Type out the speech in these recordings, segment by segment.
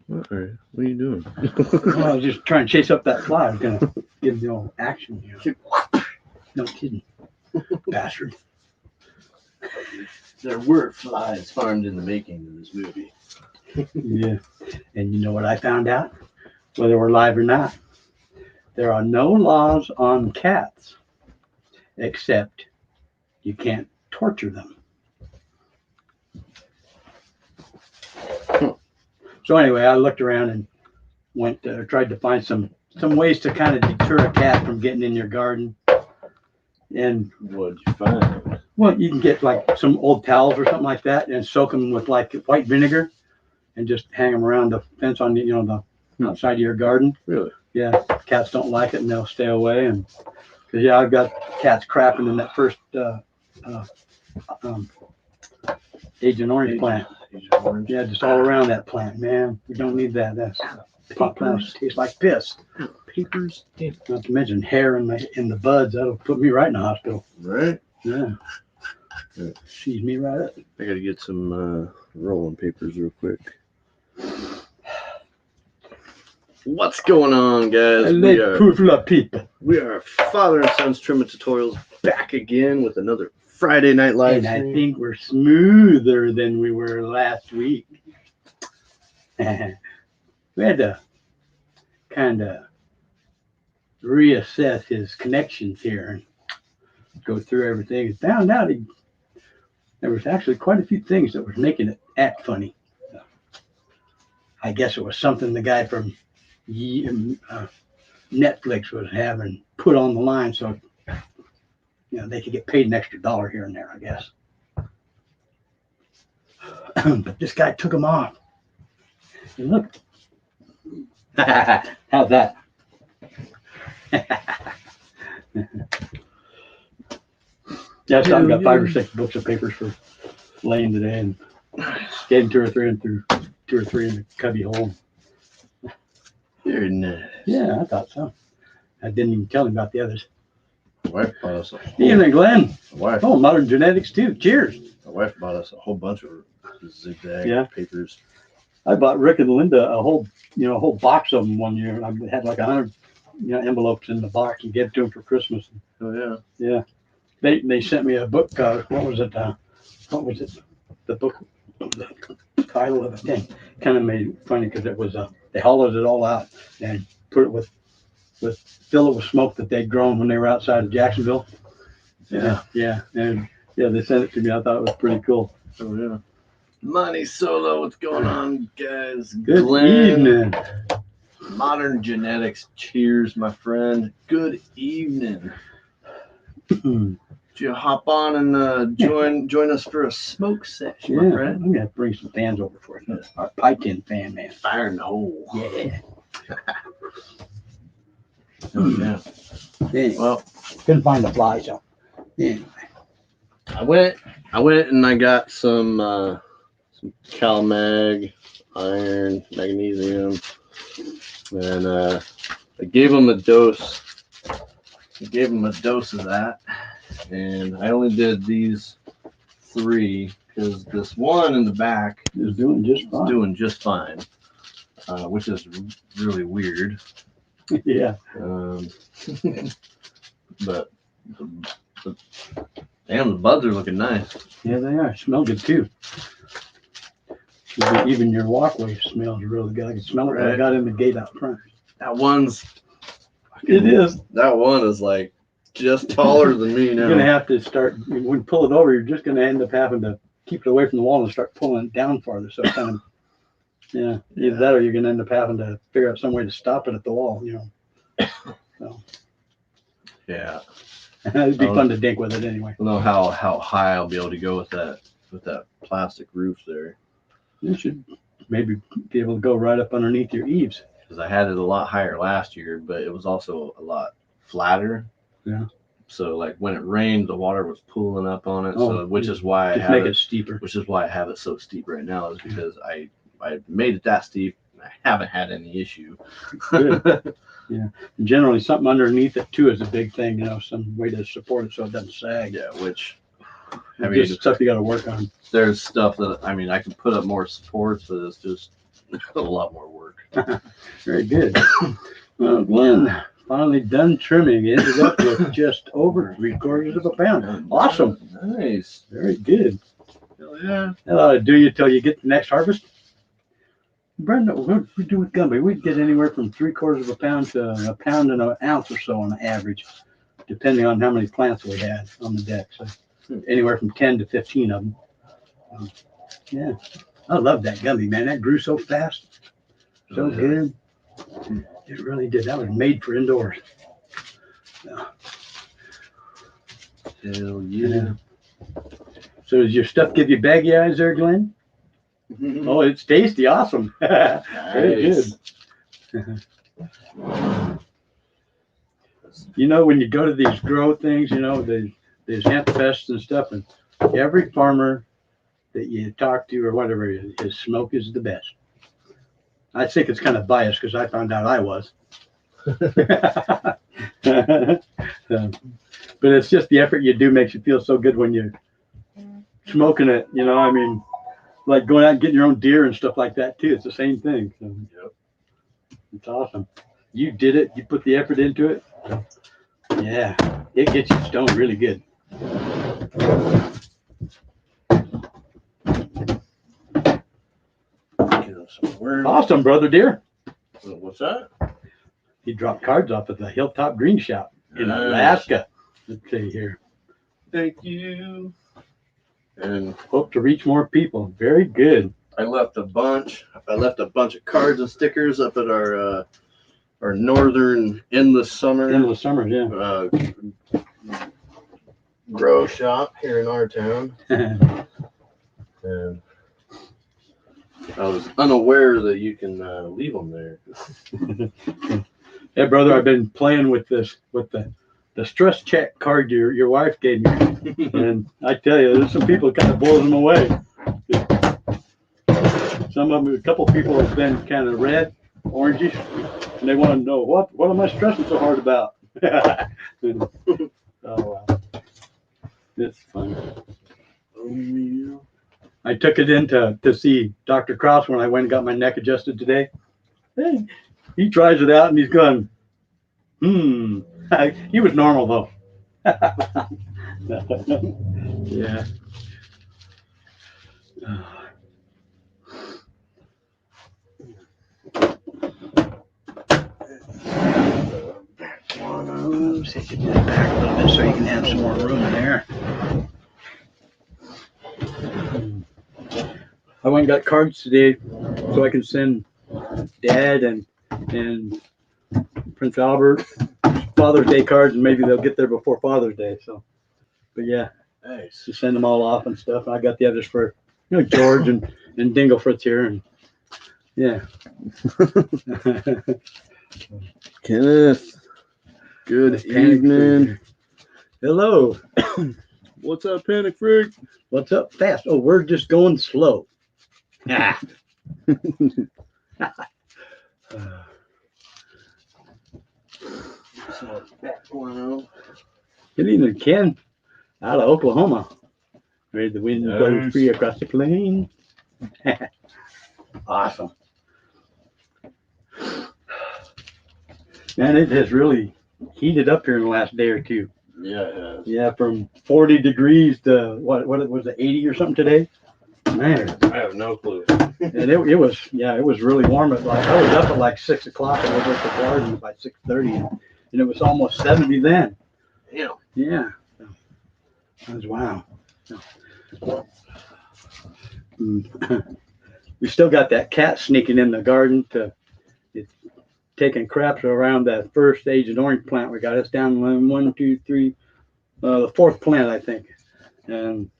What are you doing? Well, I was just trying to chase up that fly. I was gonna give the old action. No kidding, bastard. There were flies farmed in the making of this movie. Yeah, and you know what I found out? Whether we're live or not, there are no laws on cats, except you can't torture them. So anyway, I looked around and tried to find some ways to kind of deter a cat from getting in your garden. And what'd you find? Well, you can get like some old towels or something like that and soak them with like white vinegar and just hang them around the fence on the outside of your garden. Really? Yeah. Cats don't like it and they'll stay away. And because yeah, I've got cats crapping in that first Agent Orange plant. Orange. Yeah, just all around that plant, man. We don't need that. That's plant tastes like piss. Papers. Not to mention hair in the buds. That'll put me right in the hospital. Right? Yeah. Seize me right up. I gotta get some rolling papers real quick. What's going on, guys? We are Father and Sons Trimmer Tutorials back again with another Friday Night Live. And I think we're smoother than we were last week. We had to kind of reassess his connections here and go through everything and found out there was actually quite a few things that was making it act funny. I guess it was something the guy from Netflix was having put on the line so they could get paid an extra $1 here and there, I guess. But this guy took them off. And look. How's that? Yeah, so I've got 5 or 6 books of papers for Lane today, and gave him 2 or 3 and threw 2 or 3 in the cubby hole. Very nice. Yeah, I thought so. I didn't even tell him about the others. My wife bought us Evening, Glenn. wife. Oh, modern genetics too. Cheers. My wife bought us a whole bunch of zigzag papers. I bought Rick and Linda a whole box of them one year. I had like 100, envelopes in the box and gave it to them for Christmas. Oh yeah. Yeah. They sent me a book. What was it? The book, the title of the thing kind of made it funny because it was they hollowed it all out and put it fill it with smoke that they'd grown when they were outside of Jacksonville. Yeah. Yeah. And they sent it to me. I thought it was pretty cool. Oh yeah. Money Solo, what's going on, guys? Good Glenn, evening. Modern Genetics, cheers, my friend. Good evening. Did you hop on and join us for a smoke session, my friend? I'm gonna bring some fans over for you. Our pie tin fan, man. Fire in the hole. Yeah. Oh, yeah. Anyway, Well, couldn't find the fly, so anyway. I went and I got some CalMag, iron, magnesium, and I gave them a dose. I gave them a dose of that, and I only did these 3 because this one in the back is doing just fine. Which is really weird. Yeah. But damn, the buds are looking nice. Yeah, they are. Smell good too. Even your walkway smells really good. I can smell it when I got in the gate out front. That one's. It is. That one is like just taller than me now. You're gonna have to start when you pull it over. You're just gonna end up having to keep it away from the wall and start pulling it down farther. So kind of, either that or you're gonna end up having to figure out some way to stop it at the wall. So. Yeah. It'd be fun to dink with it anyway. I don't know how high I'll be able to go with that plastic roof there. You should maybe be able to go right up underneath your eaves. Because I had it a lot higher last year, but it was also a lot flatter. Yeah. So like when it rained, the water was pooling up on it. Which is why I have it steeper. Which is why I have it so steep right now, is because I made it that steep. I haven't had any issue. Good. Yeah. And generally, something underneath it too is a big thing. You know, some way to support it so it doesn't sag. Yeah, which I I mean, just stuff you got to work on. there's stuff that I mean I can put up more supports, but it's just a lot more work. Very good. Well, Glenn, finally done trimming. Ended up with just over 3/4 of a pound. Awesome. Nice. Very good. Hell yeah. That ought to do you till you get the next harvest. Brenda, what we do with gumby? We'd get anywhere from 3/4 of a pound to a pound and an ounce or so on average, depending on how many plants we had on the deck. So anywhere from 10 to 15 of them. Yeah, I love that gumby, man. That grew so fast, so good. It really did. That was made for indoors. Yeah. Hell yeah. So does your stuff give you baggy eyes there, Glenn? Oh, it's tasty. Awesome. Very good. You know, when you go to these grow things, you know, there's hemp fests and stuff, and every farmer that you talk to or whatever, his smoke is the best. I think it's kind of biased because I found out I was. But it's just the effort you do makes you feel so good when you're smoking it. You know, I mean, like going out and getting your own deer and stuff like that too. It's the same thing. So, Yep. it's awesome. You did it. You put the effort into it. Yeah, it gets you stoned really good. Awesome, brother dear. What's that? He dropped cards off at the Hilltop Green Shop in Alaska. Let's see here. Thank you. And Hope to reach more people. Very good. I left a bunch of cards and stickers up at our northern endless summer Yeah. grow shop here in our town. And I was unaware that you can leave them there. Yeah, brother, I've been playing with this, with the stress check card your wife gave me. And I tell you, there's some people kind of blows them away. Some of them, a couple people have been kind of red, orangish, and they want to know what am I stressing so hard about? Oh, wow. It's fun. Oh, yeah. I took it in to see Dr. Krause when I went and got my neck adjusted today. Hey, he tries it out and he's going, He was normal though. Yeah. Sit you back a little bit so you can have some more room in there. I went and got cards today so I can send Dad and Prince Albert Father's Day cards, and maybe they'll get there before Father's Day. So, but yeah, Nice. to send them all off and stuff. And I got the others for George and Dingle Fritz here, and yeah. Kenneth, good evening. Hello. What's up, Panic Freak? What's up, fast? Oh, we're just going slow. Ah. Good evening, Ken, out of Oklahoma. Ready the wind blows free across the plain. Awesome. Man, it has really heated up here in the last day or two. Yeah, it has. Yeah, from 40 degrees to what was it, 80 or something today? Man, I have no clue. and it was really warm at I was up at like 6 o'clock and over at the garden by 6:30, and it was almost 70 then. Damn. Yeah, that was wow. We still got that cat sneaking in the garden it's taking craps around that first Agent Orange plant we got. It's down 1, 2, 3, the fourth plant, I think. And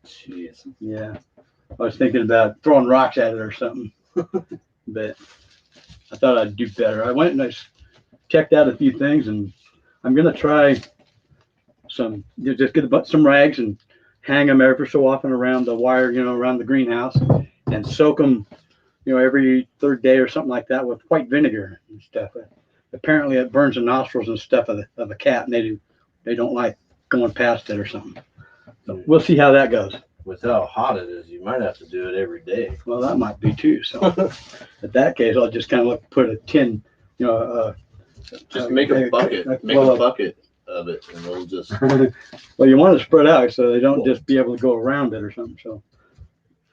jeez, yeah, I was thinking about throwing rocks at it or something, but I thought I'd do better. I went and I checked out a few things, and I'm gonna try just get some rags and hang them ever so often around the wire, around the greenhouse, and soak them every third day or something like that with white vinegar and stuff. Apparently, it burns the nostrils and stuff of a cat, and they don't like going past it or something. So we'll see how that goes. With how hot it is, you might have to do it every day. Well, that might be too. So in that case, I'll just kind of put a tin, just make a bucket. Make a bucket of it, and it'll just. Well, you want to spread out so they don't just be able to go around it or something. So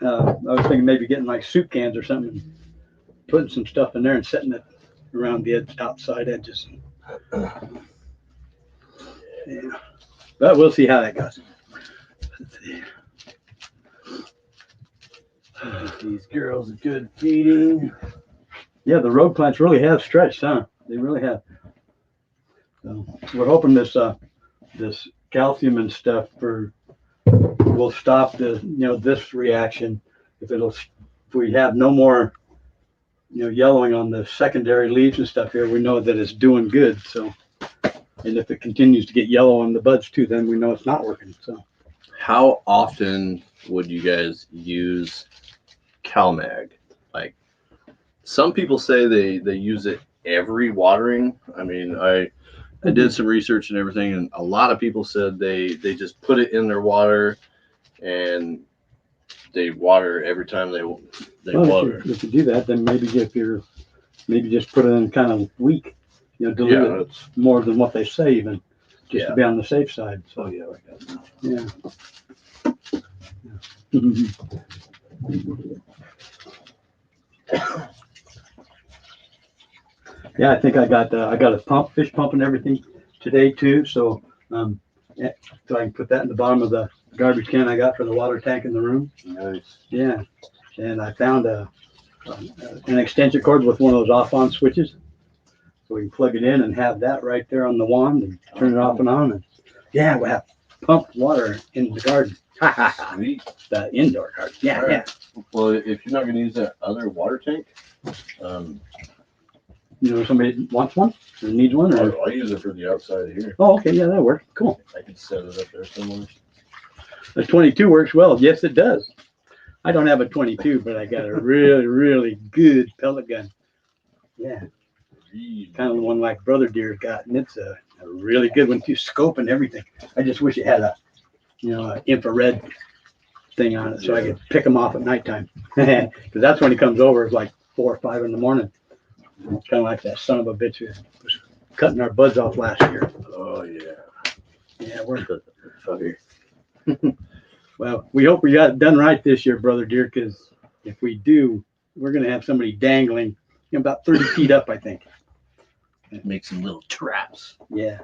I was thinking maybe getting like soup cans or something, and putting some stuff in there and setting it around the outside edges. Yeah. But we'll see how that goes. Let's see. These girls are good feeding. Yeah, the rogue plants really have stretched, huh? They really have. So we're hoping this calcium and stuff will stop this reaction. If we have no more yellowing on the secondary leaves and stuff here, we know that it's doing good. So, and if it continues to get yellow on the buds too, then we know it's not working. So, how often would you guys use CalMag? Like, some people say they use it every watering. I mean, I did some research and everything, and a lot of people said they just put it in their water and they water every time they water. If you do that, then maybe just put it in kind of weak, dilute it more than what they say, even just to be on the safe side. So yeah, like that. Yeah, I think I got a fish pump and everything today too. So so I can put that in the bottom of the garbage can I got for the water tank in the room. Nice. Yeah, and I found an extension cord with one of those off-on switches, so we can plug it in and have that right there on the wand and turn it off and on. And yeah, we'll have pumped water in the garden. Sweet. The indoor garden. Yeah, right. Yeah. Well, if you're not going to use that other water tank, somebody wants one or needs one, or I'll use it for the outside here. Oh, okay, yeah, that works. Cool. I can set it up there somewhere. The 22 works well. Yes, it does. I don't have a 22, but I got a really, really good pellet gun. Yeah, kind of the one like Brother Deer's got, and it's a really good one too. Scope and everything. I just wish it had a infrared thing on it so I could pick them off at nighttime, because that's when he comes over. It's like 4 or 5 in the morning. It's kind of like that son of a bitch who was cutting our buds off last year. Oh yeah. Yeah, we're fucker. Well, we hope we got it done right this year, Brother Deer, because if we do, we're going to have somebody dangling about 30 feet up, I think. Make some little traps. Yeah.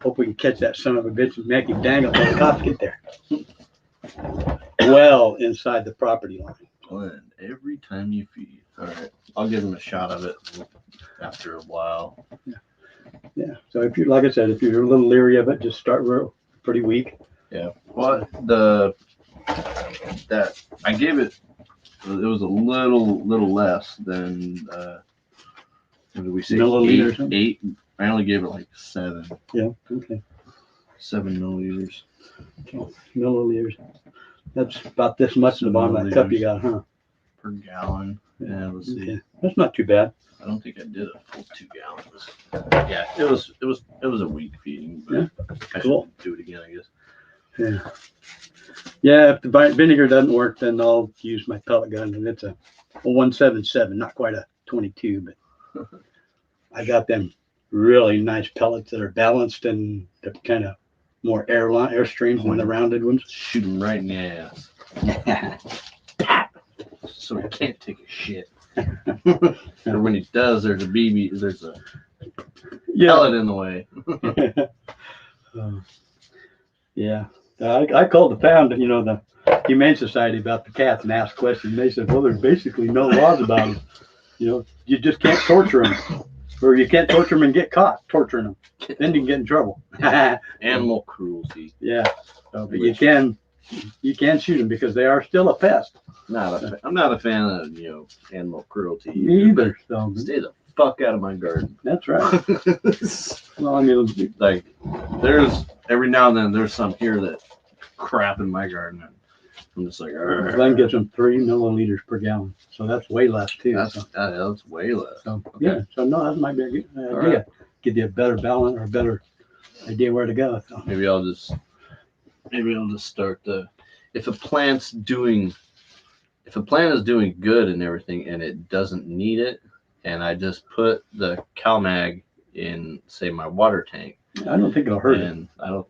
Hope we can catch that son of a bitch and make him dangle until the cops get there. Well, inside the property line. Blend every time you feed. All right. I'll give him a shot of it after a while. Yeah. So if you, like I said, if you're a little leery of it, just start pretty weak. Yeah. Well, that I gave it was a little less than what did we say? Milliliters. 8. I only gave it like 7. Yeah. Okay. 7 milliliters. Milliliters. That's about this much in the bottom of that cup you got, huh? Per gallon. Yeah. Let's see. Okay. That's not too bad. I don't think I did a full 2 gallons. Yeah. It was a weak feeding. But yeah. I Cool. should do it again, I guess. Yeah. Yeah, if the vinegar doesn't work, then I'll use my pellet gun, and it's a 177, not quite a 22, but I got them really nice pellets that are balanced and they're kind of more air streams than the rounded ones. Shoot him right in the ass. So he can't take a shit. Or when he does, there's a pellet in the way. Yeah. I called the pound, the Humane Society about the cats and asked questions. They said, well, there's basically no laws about them. You just can't torture them. Or you can't torture them and get caught torturing them. Then you can get in trouble. Animal cruelty. Yeah. But you can shoot them because they are still a pest. I'm not a fan of, animal cruelty. Me either. So stay the fuck out of my garden. That's right. Well, I mean, like, there's every now and then there's some here that crap in my garden. I'm just like, Glenn gives them 3 milliliters per gallon, so that's way less too. That's way less. So Okay. yeah, so no, that might be a good idea. Right. Give you a better balance or a better idea where to go. So. Maybe I'll just start if a plant is doing good and everything and it doesn't need it, and I just put the CalMag in, say, my water tank. I don't think it'll hurt it. And I don't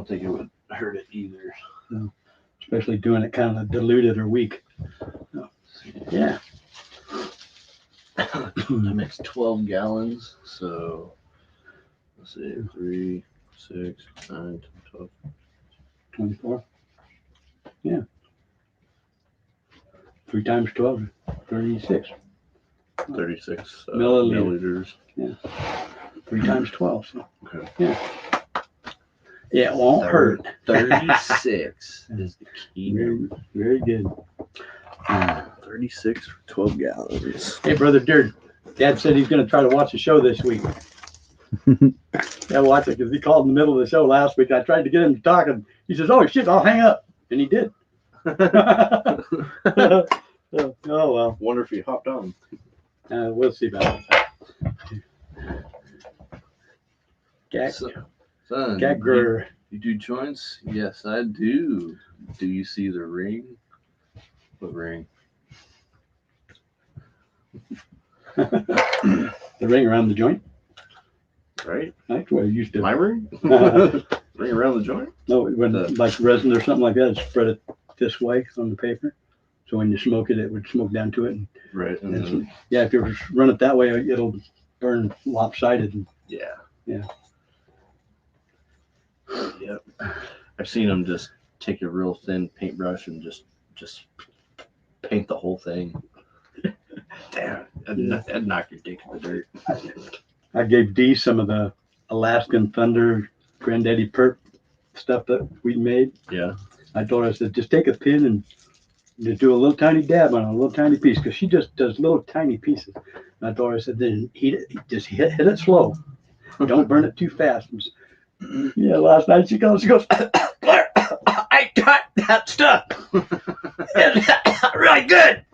think it would hurt it either. No. Especially doing it kind of diluted or weak. So, yeah. I mixed 12 gallons, so let's see, 3, 6, 9, 12, 24. Yeah. 3 times 12, 36. 36 milliliters. milliliters. 3 times 12. So. Okay. Yeah. Yeah, it won't hurt. 36 is the key number. Very good. 36 for 12 gallons. Hey, Brother Dirk, Dad said he's going to try to watch the show this week. Yeah, watch it because he called in the middle of the show last week. I tried to get him to talk, and he says, "Oh shit, I'll hang up," and he did. Oh well. Wonder if he hopped on. We'll see about that. Son, Gagger. you do joints? Yes, I do. Do you see the ring? What ring? The ring around the joint. Right? That's what I used to. My ring? Ring around the joint? No, when like resin or something like that, spread it this way on the paper. So when you smoke it, it would smoke down to it. And, right. And then, yeah, if you run it that way, it'll burn lopsided. And, yeah. Yeah. Yep. I've seen them just take a real thin paintbrush and just paint the whole thing. Damn, that'd knock your dick in the dirt. I gave Dee some of the Alaskan Thunder Granddaddy Perp stuff that we made. Yeah. I told her, I said, just take a pin and just do a little tiny dab on a little tiny piece, because she just does little tiny pieces. And I told her, I said, then heat it, just hit it slow. Don't burn it too fast. Yeah, last night she goes, Claire, I got that stuff. It's really good.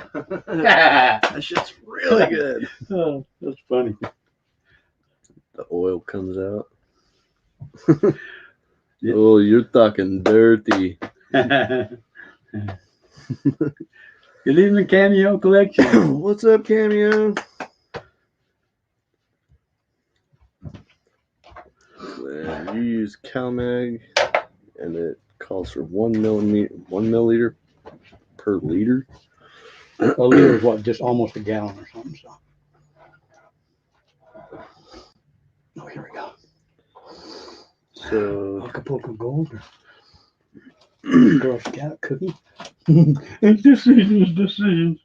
That shit's really good. Oh, that's funny. The oil comes out. Yeah. Oh, you're talking dirty. Good evening, Cameo Collection. What's up, Cameo? You use CalMag, and it calls for 1 milliliter per liter. A liter is what, just almost a gallon or something. So. Oh, here we go. So Acapulco Gold. Girl Scout cookie. It's decisions.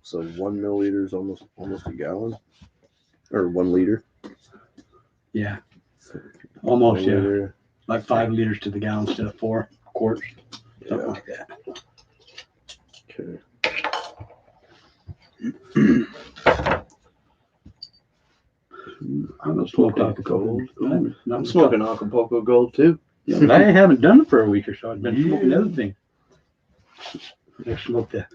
So 1 milliliter is almost a gallon, or 1 liter. Yeah, almost. 1 Yeah, liter. like 5 liters to the gallon instead of 4 quarts, something like that. Okay. I'm smoking Acapulco Gold. I'm smoking Acapulco Gold too. Yeah, but I haven't done it for a week or so. I've been smoking other things. I smoked the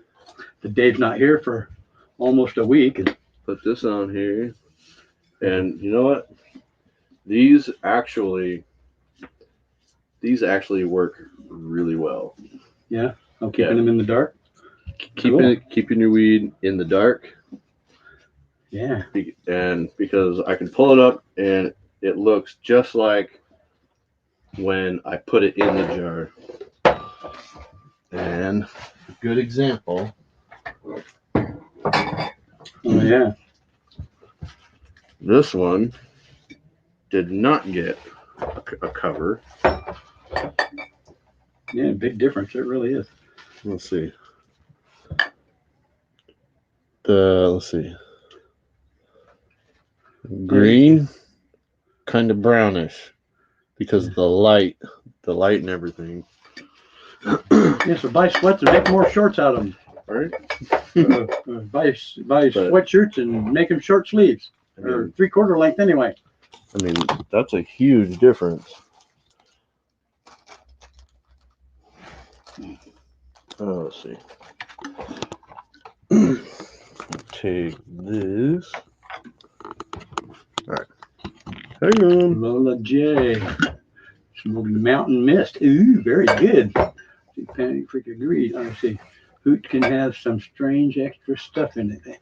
Dave's not here for almost a week. And Put this on here, and you know what? These actually work really well. yeah, I'm keeping them in the dark. Keeping your weed in the dark. Yeah. And because I can pull it up and it looks just like when I put it in the jar. And a good example. Oh yeah. This one did not get a cover. Yeah, big difference. It really is. Let's see. Let's see. Green, kind of brownish because of the light and everything. Yeah, so buy sweats and make more shorts out of them. Right? Buy sweatshirts and make them short sleeves or 3/4 length anyway. I mean, that's a huge difference. Oh, let's see. Take this. All right. Hang on. Lola J. Smoky Mountain Mist. Ooh, very good. See, Panic Freak agreed. Let's see. Hoot can have some strange extra stuff in it.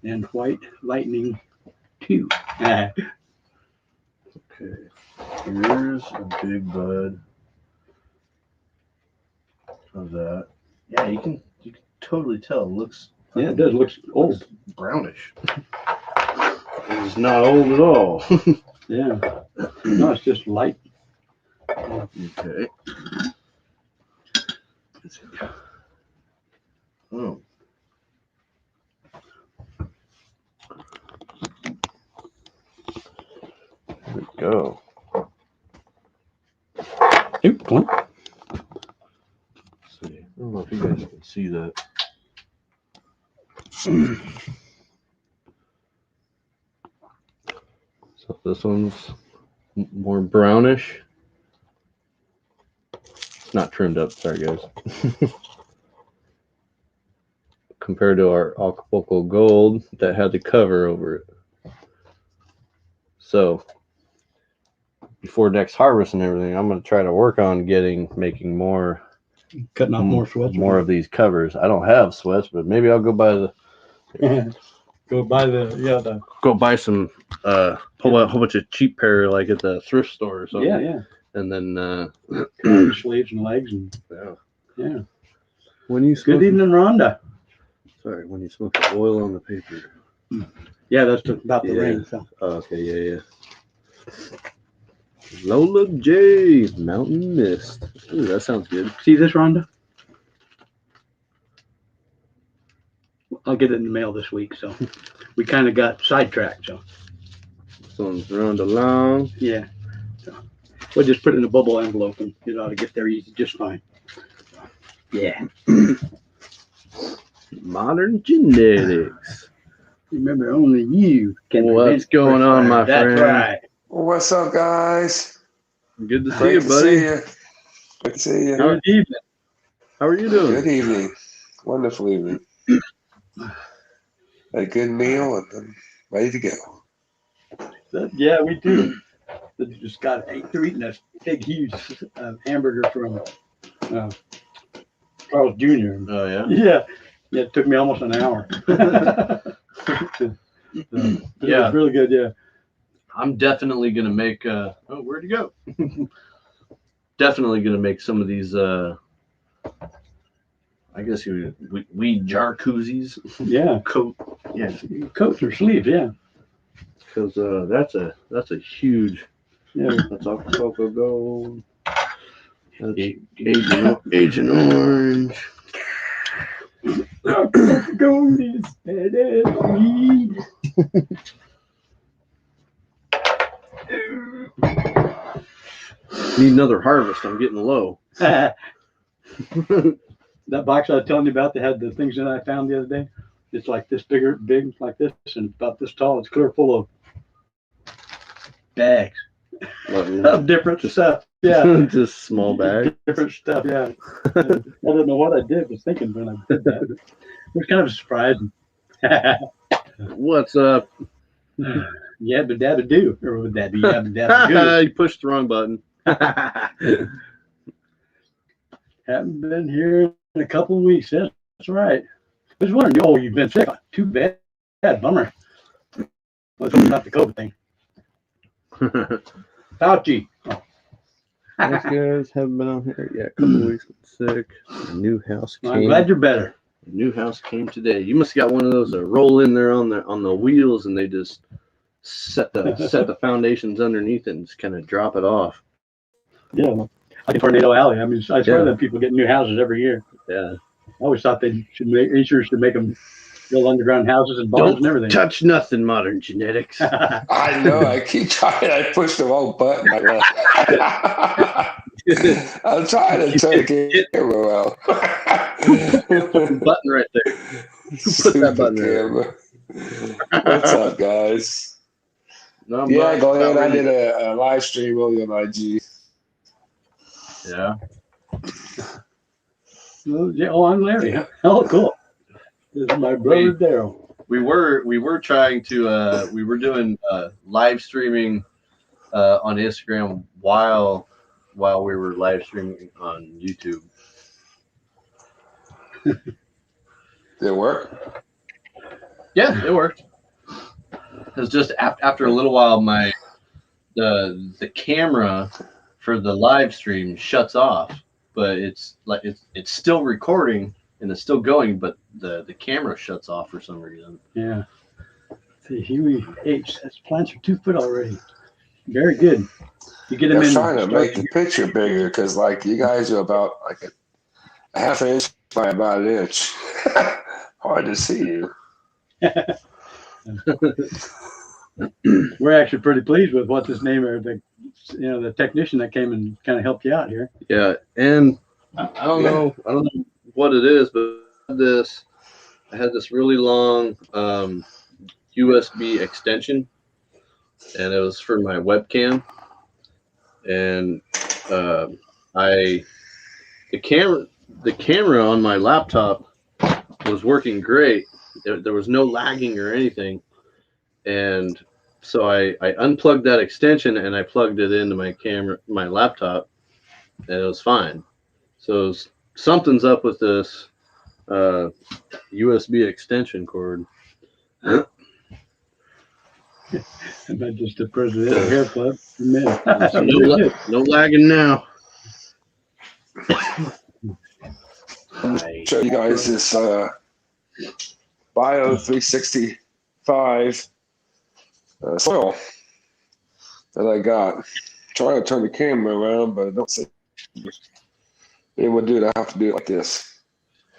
And White Lightning 2. Okay. Here's a big bud of that. Yeah, you can totally tell. It looks. Yeah, it does. Looks old. Brownish. It's not old at all. Yeah. No, it's just light. Okay. Oh. There we go. Oop, Clint. Let's see. I don't know if you guys can see that. So this one's more brownish. It's not trimmed up, sorry guys. Compared to our Acapulco Gold that had the cover over it. So before next harvest and everything, I'm going to try to work on making more, Cutting off more sweats. more of these covers. I don't have sweats, but maybe I'll go buy the Go buy some pull out a whole bunch of cheap pair like at the thrift store or something. yeah. And then Sleeves and legs and yeah. When you Good evening, Rhonda. Sorry, when you smoke the oil on the paper. Yeah, that's about the ring. So. Oh, okay, yeah. Lola J, Mountain Mist. Ooh, that sounds good. See this, Rhonda? I'll get it in the mail this week. So we kind of got sidetracked. So this one's round along. Yeah. So we'll just put it in a bubble envelope and it ought to get there easy, just fine. Yeah. Modern genetics. Remember, only you can. What's going on, my friend? That's right. What's up, guys? Good to see Great you, to buddy. see you. Good to see you. Good evening. How are you doing? Good evening. Wonderful evening. Had a good meal and I'm ready to go. Yeah, we do. Just they're eating a big, huge hamburger from Charles Jr. Oh, yeah? Yeah, it took me almost an hour. It Yeah. was really good, yeah. I'm definitely going to make, where'd you go? Definitely going to make some of these, I guess weed jar koozies. Yeah. Coat. Yeah. Coats or sleeves, yeah. Because that's a huge, that's Acapulco Gold. That's Agent Orange. Gold is better weed. Need another harvest. I'm getting low. That box I was telling you about that had the things that I found the other day, it's like this big like this and about this tall. It's clear full of bags of different stuff. Yeah. Just small bag. Different stuff, yeah. I don't know what I did. Was thinking when I did that. It was kind of surprising. What's up? Yabba dabba do, or would that be yabba dabba You pushed the wrong button. Haven't been here in a couple of weeks. That's right. I was wondering, oh, you've been sick. Too bad. Bummer. Well, it's not the COVID thing. Fauci. Oh. Those guys haven't been on here yet. A couple of weeks sick. A new house came. I'm glad you're better. A new house came today. You must have got one of those that roll in there on the wheels and they just set the foundations underneath it and just kind of drop it off. Yeah, like in Tornado Alley. I mean, I swear that people get new houses every year. Yeah. I always thought they should insurance should make them build underground houses and barns and everything. Touch nothing, Modern Genetics. I know. I keep trying. I pushed the wrong button. I'm trying to turn the camera well. Button right there. Put that button there. What's up, guys? No, yeah, go ahead. I did a live stream earlier on IG. Yeah. Well, yeah, oh, I'm Larry. Oh, cool. This is my brother Daryl. We were trying to we were doing live streaming on Instagram while we were live streaming on YouTube. Did it work? Yeah, it worked. It was just after a little while, the camera for the live stream shuts off, but it's still recording and it's still going, but the camera shuts off for some reason. Yeah. See, Huey H. That's plants are 2 foot already. Very good. You get them I'm in. trying to make the picture bigger because, like, you guys are about like a half an inch by about an inch. Hard to see you. We're actually pretty pleased with what's his name, or the technician that came and kind of helped you out here. Yeah, and I don't know what it is, but I had this really long USB extension, and it was for my webcam, and the camera on my laptop was working great. There was no lagging or anything, and so I unplugged that extension and I plugged it into my laptop, and it was fine. So something's up with this USB extension cord. And not just the presidential hair club. No lagging now. Show you guys this Bio 365 soil that I got. Trying to turn the camera around, but I don't see. It would do it. I have to do it like this.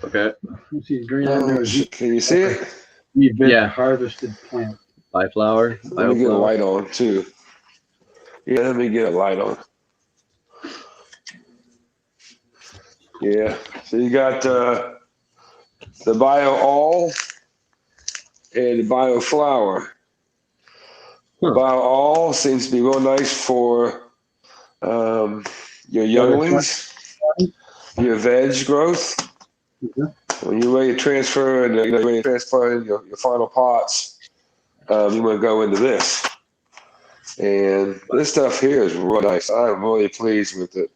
Okay. Can you see it? Yeah. Harvested plant. By flower. Let me get a light on too. Yeah, let me get a light on. Yeah. So you got the Bio All and the Bio Flower. Bio All seems to be real nice for your younglings, your veg growth. Mm-hmm. When you're ready to transfer your final pots, you want to go into this. And this stuff here is real nice. I'm really pleased with it.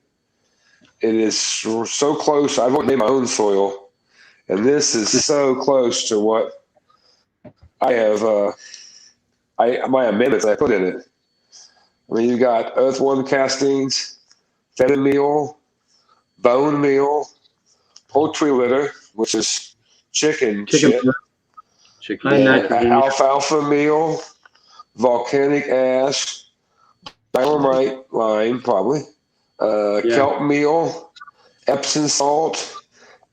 It is so close. I've made my own soil, and this is so close to what I have. My amendments I put in it. I mean, you got earthworm castings, feather meal, bone meal, poultry litter, which is chicken shit, alfalfa meal, volcanic ash, dynamite lime, probably, kelp meal, Epsom salt,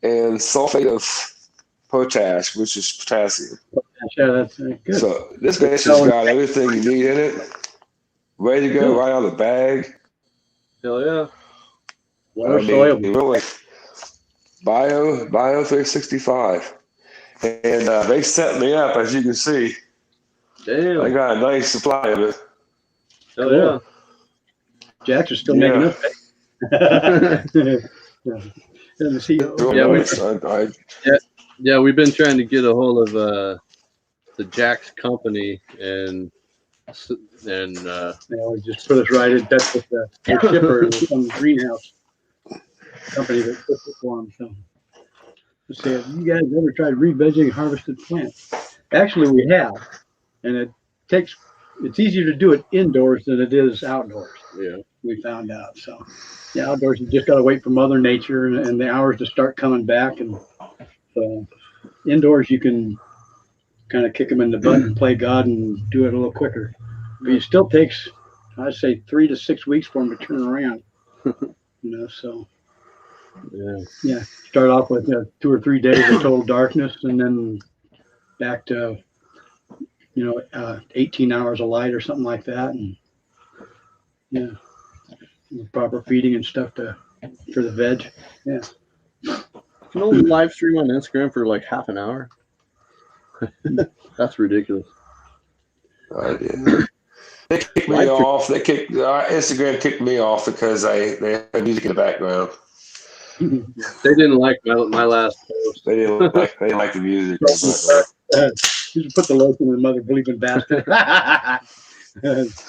and sulfate of potash, which is potassium. Yeah, that's good. So this batch has got everything you need in it, ready to go right out of the bag. Hell yeah! Really, Bio 365, and they set me up, as you can see. Damn! I got a nice supply of it. Hell yeah! Jacks are still making up. Yeah, we've been trying to get a hold of the Jack's company, and just put us right in touch with the shipper from the greenhouse company that puts it for them. So, let's see, have you guys ever tried re-vegging harvested plants? Actually, we have, and it's easier to do it indoors than it is outdoors. Yeah, we found out. So, yeah, outdoors you just got to wait for Mother Nature and the hours to start coming back, and so indoors you can kind of kick them in the butt and play God and do it a little quicker. But it still takes, I'd say, 3 to 6 weeks for them to turn around. So yeah, start off with 2 or 3 days of total darkness, and then back to 18 hours of light or something like that, and proper feeding and stuff for the veg. Yeah. You know, live stream on Instagram for like half an hour. That's ridiculous. They kicked me off. Instagram kicked me off because they had music in the background. They didn't like my last post. They didn't like the music. You should put the lotion in the mother bleeping bastard.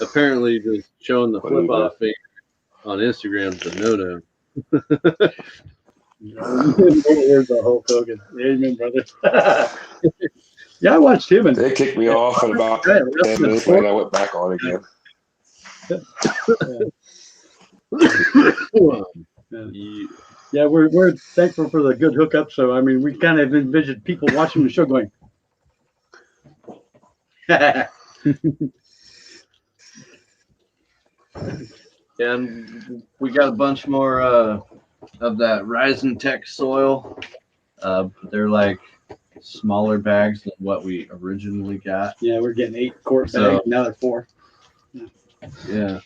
Apparently, just showing the flip off thing on Instagram is a no-no. Where's the Hulk Hogan? Amen, brother. Yeah, I watched him. And they kicked me off in about 10 minutes later. I went back on again. Yeah, we're thankful for the good hookup. So, I mean, we kind of envisioned people watching the show going, And we got a bunch more of that Rising Tech soil. They're like smaller bags than what we originally got. yeah, we're getting 8 quart bags. Now they're 4. Yeah.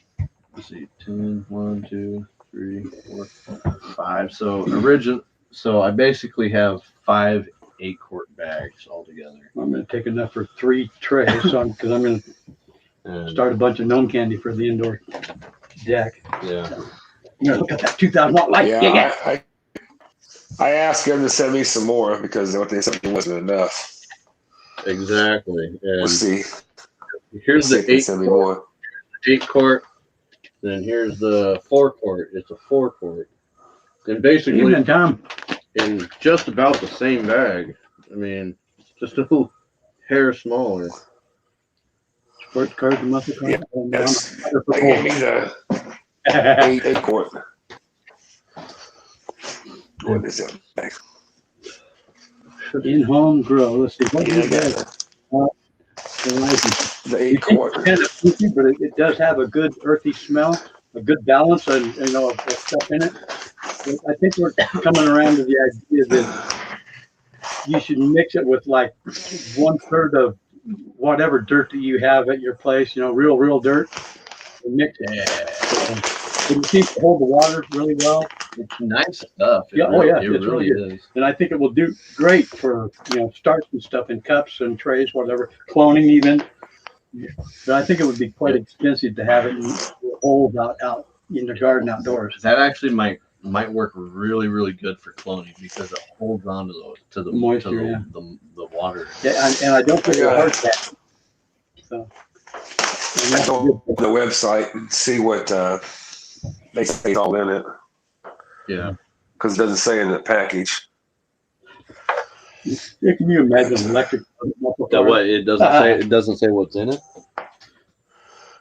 Let's see. 10, 1, 2, 3, 4, 5. So I basically have 5 8-quart bags altogether. I'm going to take enough for 3 trays. So because I'm going to start a bunch of gnome candy for the indoor deck. Yeah. You know, look at that 2,000 watt light. Yeah, I asked them to send me some more because what they sent me wasn't enough. Exactly. And we'll see. Here's the 8 quart. Then here's the 4 quart. It's a 4 quart. And basically, Evening, Tom. In just about the same bag. I mean, just a little hair smaller. Sports cards and muscle cards. Yes. They gave me the 8 quart. What is it? In-home grow. Let's see. What is that? The 8 quart. Kind of funky, but it does have a good earthy smell, a good balance, and of stuff in it. I think we're coming around to the idea that you should mix it with like 1/3 of whatever dirt that you have at your place. Real dirt. And mix it. It seems to hold the water really well. It's nice stuff. It really is. And I think it will do great for starch and stuff in cups and trays, whatever, cloning even. But I think it would be quite expensive to have it in holes out in the garden outdoors. That actually might work really, really good for cloning because it holds on to the moisture, the water. Yeah, and I don't think it'll hurt that. So I go to the website and see what they say all in it. Yeah, because it doesn't say in the package. Can you imagine electric? What it doesn't say? It doesn't say what's in it.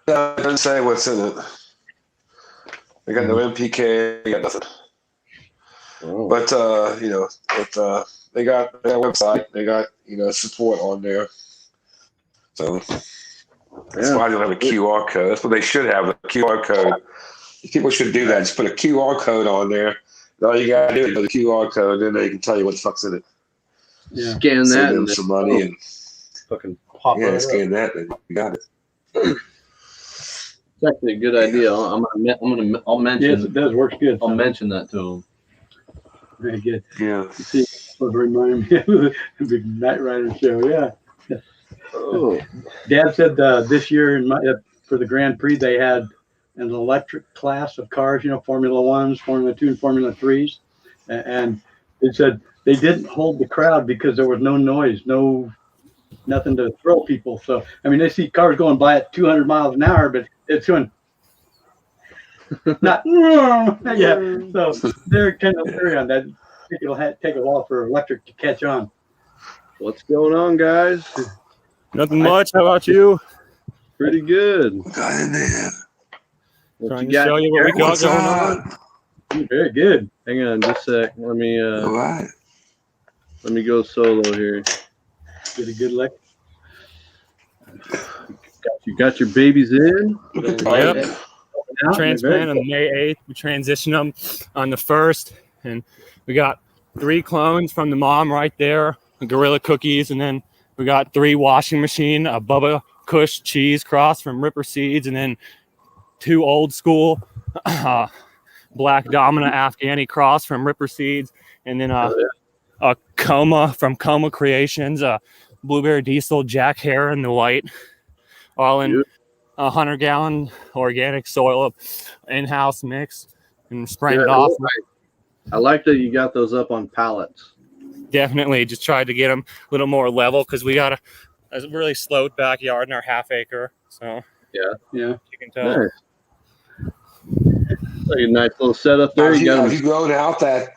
No, it doesn't say what's in it. They got no NPK. They got nothing. Oh. But they got their website. They got support on there. So that's why they don't have a QR code. That's what they should have, a QR code. People should do that. Just put a QR code on there. All you gotta do is put the QR code, and then they can tell you what the fuck's in it. Yeah. Scan that. Send them some money and fucking pop it. Yeah, scan that, and you got it. It's actually a good idea. I'll mention. Yes, it does. Works good. I'll mention that to them. Very good. Yeah. See, would remind me of the big Night Rider show. Yeah. Oh. Dad said this year for the Grand Prix they had an electric class of cars, Formula 1s, Formula 2, and Formula 3s. And it said they didn't hold the crowd because there was no noise, nothing to throw people. So, I mean, they see cars going by at 200 miles an hour, but it's going not, yeah. So they're kind of leery on that. I think it'll take a while for electric to catch on. What's going on, guys? Nothing much. How about you? Pretty good. Got in there. Trying to show you what we got going on. Very good. Hang on just a sec. Let me All right. Let me go solo here. Get a good lick. You got your babies in? Yep. Transplant on May 8th. We transitioned them on the 1st. And we got 3 clones from the mom right there, Gorilla Cookies. And then we got 3 washing machine, a Bubba Kush cheese cross from Ripper Seeds. And then 2 old school Black Domina Afghani cross from Ripper Seeds. And then a Coma from Coma Creations, a Blueberry Diesel Jack Hare in the white, all in 100-gallon organic soil in-house mix and spraying it off. I like that you got those up on pallets. Definitely just tried to get them a little more level because we got a really sloped backyard in our half acre. So Yeah. you can tell. Nice. Like a nice little setup there. Have you grown out that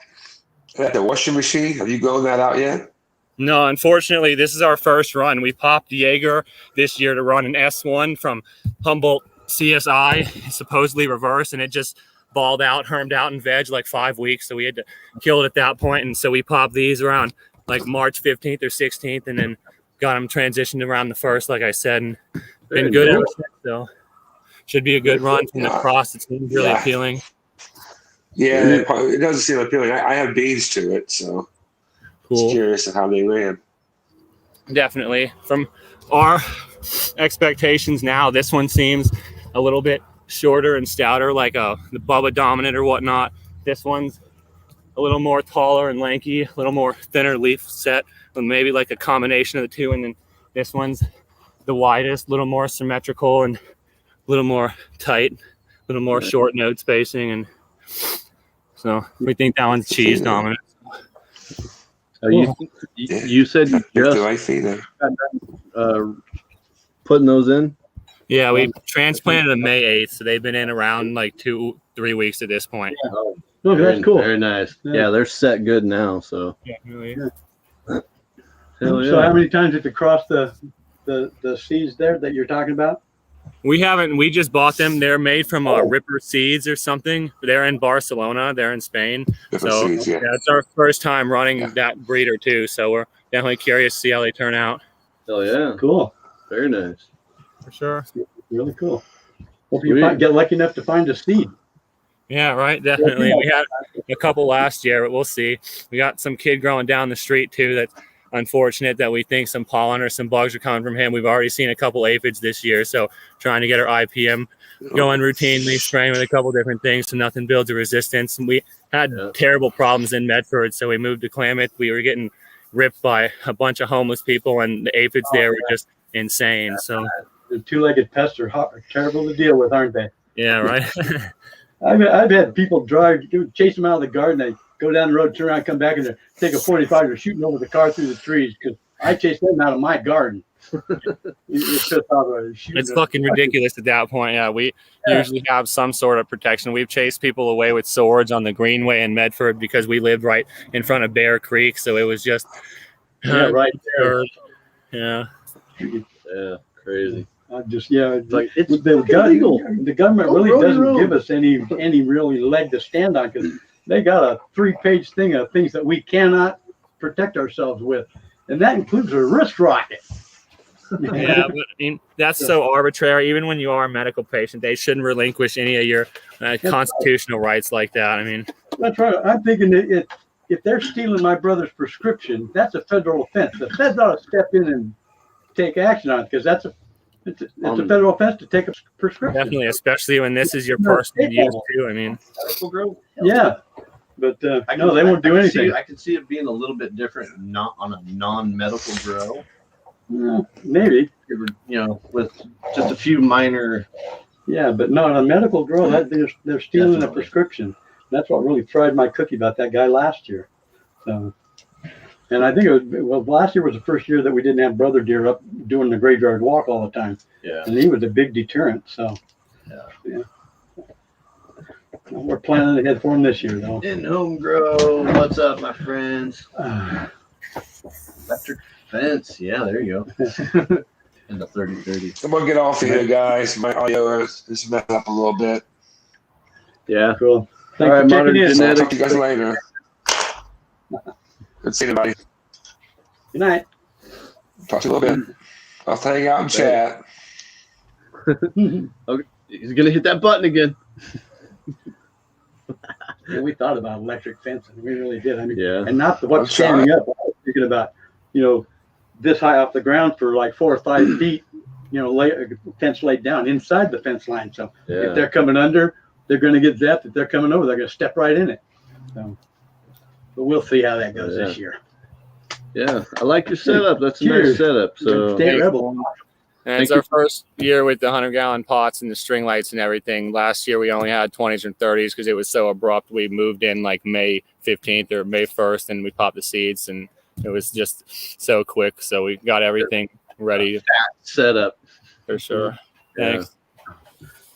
the washing machine? Have you grown that out yet? No, unfortunately, this is our first run. We popped Jaeger this year to run an S1 from Humboldt CSI, supposedly reverse, and it just balled out, hermed out in veg like 5 weeks. So we had to kill it at that point. And so we popped these around like March 15th or 16th and then got them transitioned around the 1st, like I said, and been good ever since. So should be a good run from the cross. It seems really appealing. Yeah, it doesn't seem appealing. I have beans to it, so cool. Just curious of how they ran. Definitely. From our expectations now, this one seems a little bit shorter and stouter, like the Bubba Dominant or whatnot. This one's a little more taller and lanky, a little more thinner leaf set, with maybe like a combination of the two. And then this one's the widest, a little more symmetrical and a little more tight, a little more short node spacing. And so we think that one's cheese dominant. You said you just putting those in? Yeah, we transplanted them May 8th, so they've been in around like 2-3 weeks at this point. Yeah. Oh, that's cool. Very nice. Yeah, they're set good now. So. Yeah. So how many times did you cross the seeds there that you're talking about? We haven't. We just bought them. They're made from Ripper Seeds or something. They're in Barcelona. They're in Spain. So it's our first time running that breeder too. So we're definitely curious to see how they turn out. Oh yeah, cool. Very nice. For sure. Really cool. Hope you get lucky enough to find a seed. Yeah, right. Definitely. We had a couple last year, but we'll see. We got some kid growing down the street too. That's unfortunate that we think some pollen or some bugs are coming from him. We've already seen a couple aphids this year, so trying to get our IPM going routinely, spraying with a couple different things so nothing builds a resistance. And we had terrible problems in Medford, so we moved to Klamath. We were getting ripped by a bunch of homeless people, and the aphids there were just insane. So the two-legged pests are terrible to deal with, aren't they? Yeah, right. I've had people chase them out of the garden. They go down the road, turn around, come back, and they take a 45. They're shooting over the car through the trees because I chased them out of my garden. It's fucking ridiculous at that point. Yeah, we usually have some sort of protection. We've chased people away with swords on the Greenway in Medford because we lived right in front of Bear Creek, so it was just right there. Yeah, crazy. It's illegal. The government really doesn't give us any really leg to stand on because they got a 3-page thing of things that we cannot protect ourselves with, and that includes a wrist rocket. Yeah, but I mean that's so arbitrary. Even when you are a medical patient, they shouldn't relinquish any of your constitutional rights like that. I mean, that's right. I'm thinking that if they're stealing my brother's prescription, that's a federal offense. The feds ought to step in and take action on it because it's a federal offense to take a prescription. Definitely, especially when this is your personal use too. I mean, yeah, but no, they won't do anything. I can see it being a little bit different, not on a non-medical grow. Maybe with just a few minor. Yeah, but no, on a medical grow, they're stealing a prescription. That's what really fried my cookie about that guy last year. So. And I think last year was the first year that we didn't have brother deer up doing the graveyard walk all the time. Yeah. And he was a big deterrent. So, yeah. We're planning ahead for him this year, though. In home grow, what's up, my friends? Electric fence. Yeah, there you go. And the 30-30. I'm going to get off of here, guys. My audio is messing up a little bit. Yeah. Cool. All right, Modern Genetics. I'll talk to you guys later. Good seeing everybody. Good night. Talk to you a little bit. I'll hang out and chat. Okay, he's gonna hit that button again. Yeah, we thought about electric fencing. We really did. I mean, yeah. And not what's standing up. I was thinking about, this high off the ground for like 4 or 5 feet. Fence laid down inside the fence line. So if they're coming under, they're going to get zapped. If they're coming over, they're going to step right in it. So. But we'll see how that goes this year. Yeah, I like your setup. That's a nice setup. So stay rebel. And it's our first year with the 100-gallon pots and the string lights and everything. Last year, we only had 20s and 30s because it was so abrupt. We moved in like May 15th or May 1st, and we popped the seeds, and it was just so quick. So we got everything ready. Set up. For sure. Yeah. Thanks.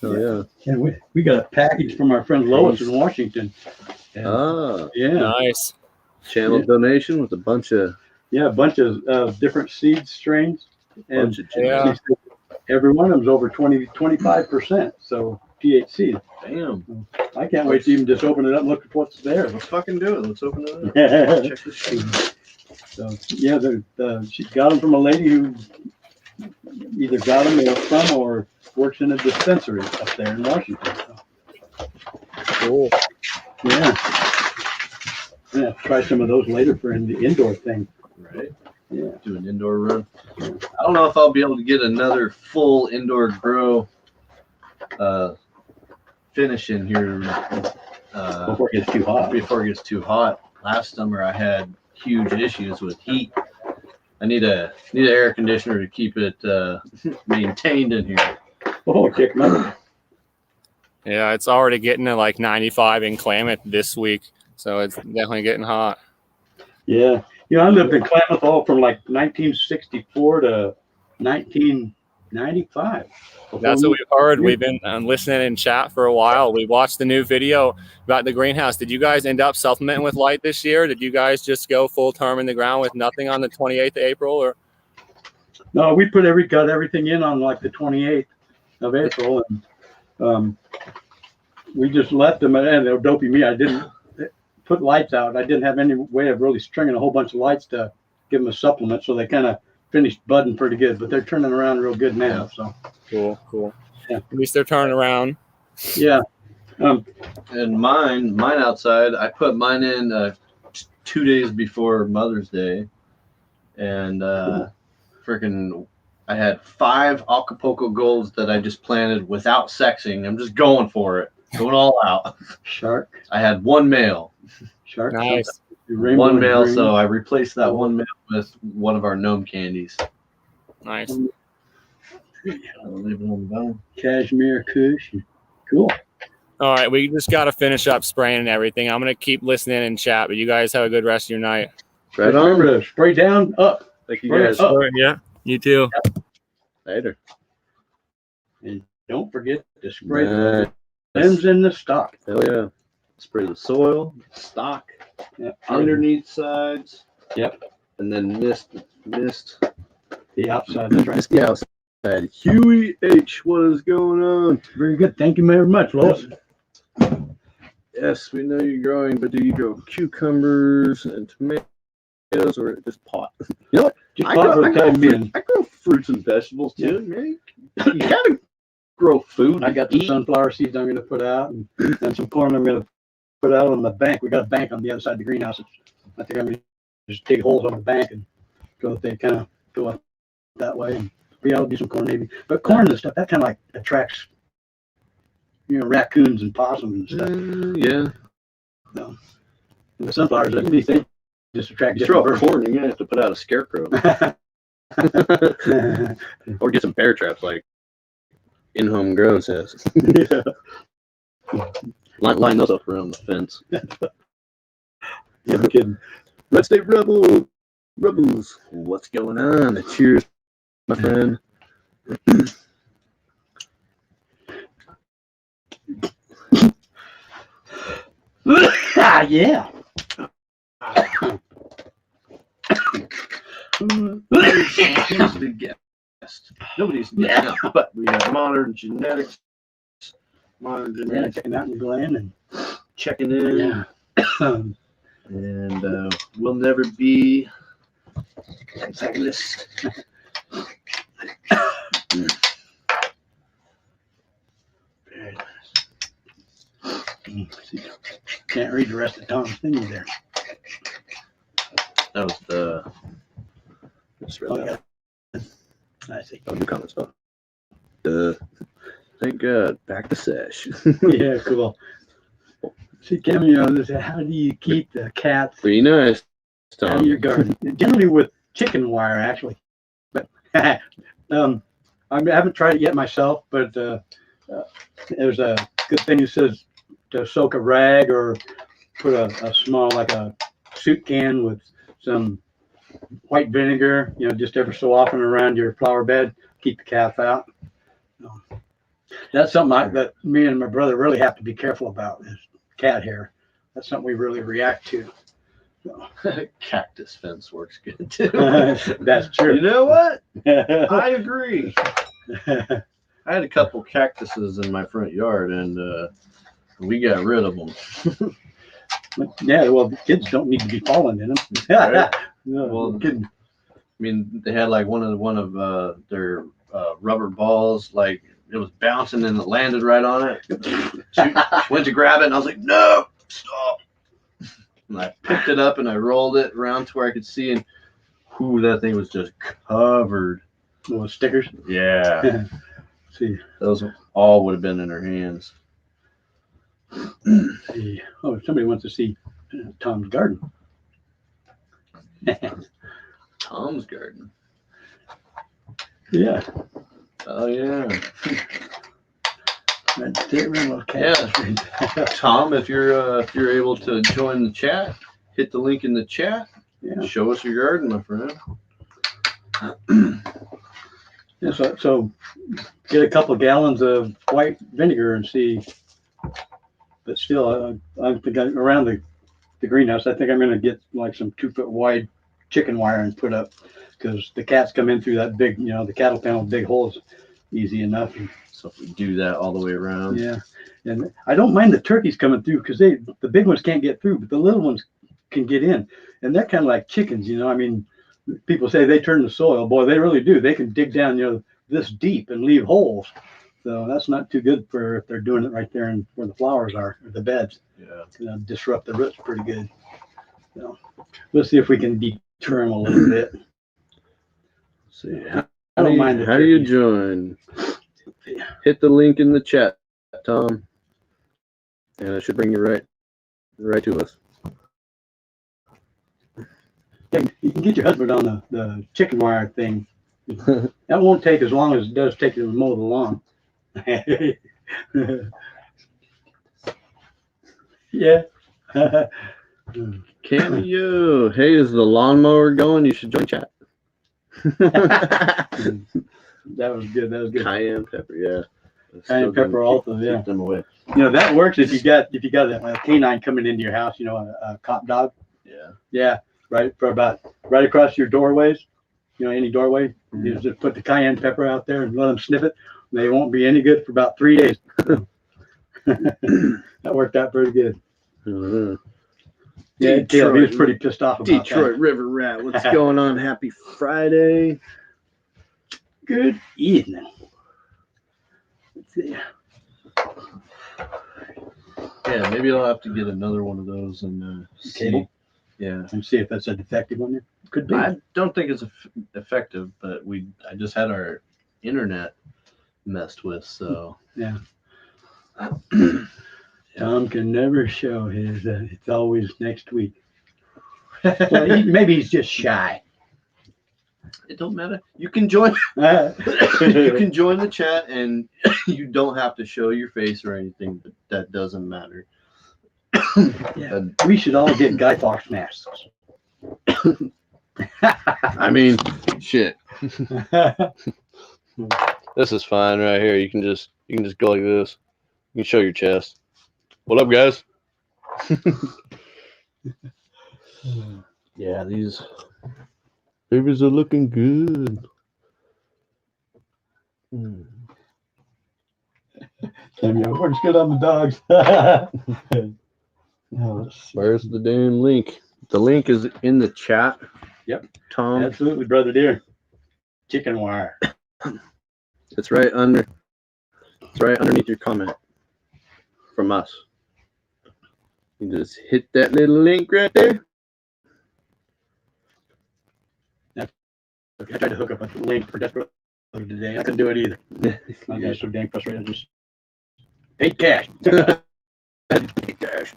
Oh, yeah. And we got a package from our friend Lois in Washington. And, yeah. Nice. Channel donation with a bunch of different seed strains. And yeah. Every one of them's over 25%. So THC. Damn. I can't wait to even just open it up and look at what's there. Let's fucking do it. Let's open it up. Check this shit. So yeah, she got them from a lady who either got them from or works in a dispensary up there in Washington. So. Cool. Yeah. Yeah. Try some of those later for the indoor thing. Right. Yeah. Do an indoor run. I don't know if I'll be able to get another full indoor grow finish in here Before it gets too hot. Before it gets too hot. Last summer I had huge issues with heat. I need an air conditioner to keep it maintained in here. Oh, kick my. Yeah, it's already getting to like 95 in Klamath this week, so it's definitely getting hot. Yeah. I lived in Klamath all from like 1964 to 1995. That's what we've heard. We've been listening in chat for a while. We watched the new video about the greenhouse. Did you guys end up supplementing with light this year? Did you guys just go full term in the ground with nothing on the 28th of April? Or no, we got everything in on like the 28th of April, and we just left them. And they're dopey me. I didn't put lights out. I didn't have any way of really stringing a whole bunch of lights to give them a supplement, so they kind of finished budding pretty good. But they're turning around real good now. So cool. Yeah, at least they're turning around. Yeah. And mine outside, I put mine in 2 days before Mother's Day, and freaking, I had 5 Acapulco Golds that I just planted without sexing. I'm just going for it, going all out. Shark. I had 1 male. Shark. Nice. One male, green. So I replaced that 1 male with one of our gnome candies. Nice. I'll leave it on the bone. Cashmere Kush. Cool. All right, we just got to finish up spraying and everything. I'm going to keep listening in chat, but you guys have a good rest of your night. Right on. Remember to spray down, up. Thank you guys. Up. Yeah, you too. Yep. Later. And don't forget to spray the stems in the stock. Hell yeah. Spray the soil, stock, underneath sides. Yep. And then mist the outside. That's right. Mist the outside. Huey H, what is going on? Very good. Thank you very much, Lois. Yes, we know you're growing, but do you grow cucumbers and tomatoes or just pot? You know what? I grow fruits and vegetables too, man. You gotta grow food. I got the sunflower seeds I'm gonna put out and some corn I'm gonna put out on the bank. We got a bank on the other side of the greenhouse. I think I'm gonna just dig holes on the bank and they kind of go up that way. And I'll do some corn maybe. But corn and stuff, that kind of like attracts, raccoons and possums and stuff. Yeah. No. And the sunflowers, they just attract. You throw up corn, you're gonna have to put out a scarecrow. Or get some bear traps like In-Home Grow says. Yeah. Line those up around the fence. Yeah, I'm kidding. Red State Rebels. What's going on? Cheers, my friend. Yeah. Nobody's the guest. Nobody's the but we have modern genetics. Yeah, checking out in the gland and checking in. Yeah. And we'll never be antagonist. Very nice. Can't read the rest of Tom's thing there. That was the. Just read that. I see. Oh, new comments. Thank God. Back to sesh. Yeah, cool. See, Cammy, how do you keep the cats pretty nice, Tom. out of your garden? Generally with chicken wire, actually. But I mean, I haven't tried it yet myself, but there's a good thing that says to soak a rag or put a small, like a soup can with some white vinegar, just ever so often around your flower bed, keep the calf out. That's something that me and my brother really have to be careful about is cat hair. That's something we really react to. Cactus fence works good too. That's true. You know what? I agree. I had a couple cactuses in my front yard, and we got rid of them. Yeah, well, the kids don't need to be falling in them. Right? No, Well, kidding. I mean, they had like one of their rubber balls, like it was bouncing and it landed right on it. She went to grab it, and I was like, "No, stop!" And I picked it up and I rolled it around to where I could see, and whoo, that thing was just covered. Little stickers. Yeah, See, those all would have been in her hands. see. Oh, somebody wants to see Tom's garden. Tom's garden. Yeah. Oh yeah. That's it, little Yeah. cat. Tom, if you're able to join the chat, hit the link in the chat. Yeah. Show us your garden, my friend. Yeah, so get a couple of gallons of white vinegar and see. But still, I think around the greenhouse, I think I'm going to get like some 2-foot wide chicken wire and put up because the cats come in through that big, the cattle panel, big holes, easy enough. And, So if we do that all the way around. yeah, and I don't mind the turkeys coming through because the big ones can't get through, but the little ones can get in, and they're kind of like chickens, I mean, people say they turn the soil. Boy, they really do. They can dig down, this deep and leave holes. So that's not too good for if they're doing it right there and where the flowers are, or the beds. Yeah. It's gonna disrupt the roots pretty good. So let's see if we can deter them a little bit. Let's see. I don't mind. How do you join? Hit the link in the chat, Tom, and it should bring you right to us. Yeah, you can get your husband on the chicken wire thing. That won't take as long as it does take to mow the lawn. Yeah. Cameo. Hey, is the lawnmower going? You should join chat. That was good. That was good. Cayenne pepper, yeah. Cayenne pepper also, yeah. Keep them away. That works if you got a canine coming into your house. A cop dog. Yeah. Yeah, right across your doorways. Any doorway. You just put the cayenne pepper out there and let them sniff it. They won't be any good for about 3 days. That worked out pretty good. Yeah, Caleb, he was pretty pissed off about Detroit that. River Rat. What's going on? Happy Friday. Good evening. Let's see. Yeah, maybe I'll have to get another one of those and see. Yeah. And see if that's a defective one there. Could be. I don't think it's effective, but I just had our internet messed with, so. Yeah. Tom can never show his. It's always next week. Well, maybe he's just shy. It don't matter. You can join. You can join the chat, and you don't have to show your face or anything. But that doesn't matter. Yeah, we should all get Guy Fawkes masks. I mean, shit. This is fine right here. You can just go like this. You can show your chest. What up, guys? Yeah, these babies are looking good. Works good on the dogs. Where's the damn link? The link is in the chat. Yep. Tom. Absolutely, brother dear. Chicken wire. It's right under. It's right underneath your comment from us. You just hit that little link right there. I tried to hook up a link for Desperate today. I couldn't do it either. I got so dang frustrated. I just paid cash. Paid cash.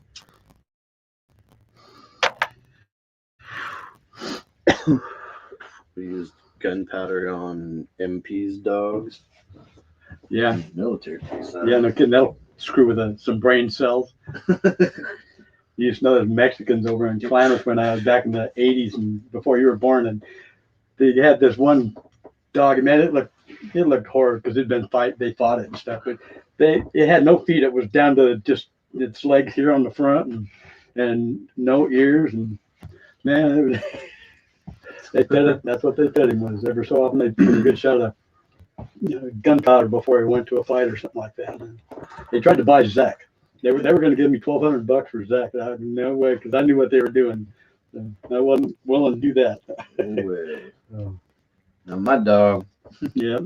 We used gunpowder on MP's dogs. Yeah, Military piece. yeah, no kidding. That'll screw with some brain cells. You used to know those Mexicans over in Klamath when I was back in the 80s and before you were born, and they had this one dog, and man, it looked horrible because they fought it and stuff, but it had no feet. It was down to just its legs here on the front and no ears, and man, they fed it. That's what they fed him was. Every so often they'd give him a good shot of gunpowder before he went to a fight or something like that. And they tried to buy Zach. They were going to give me $1,200 for Zach. I had no way, because I knew what they were doing. I wasn't willing to do that. No way. Now my dog. Yeah.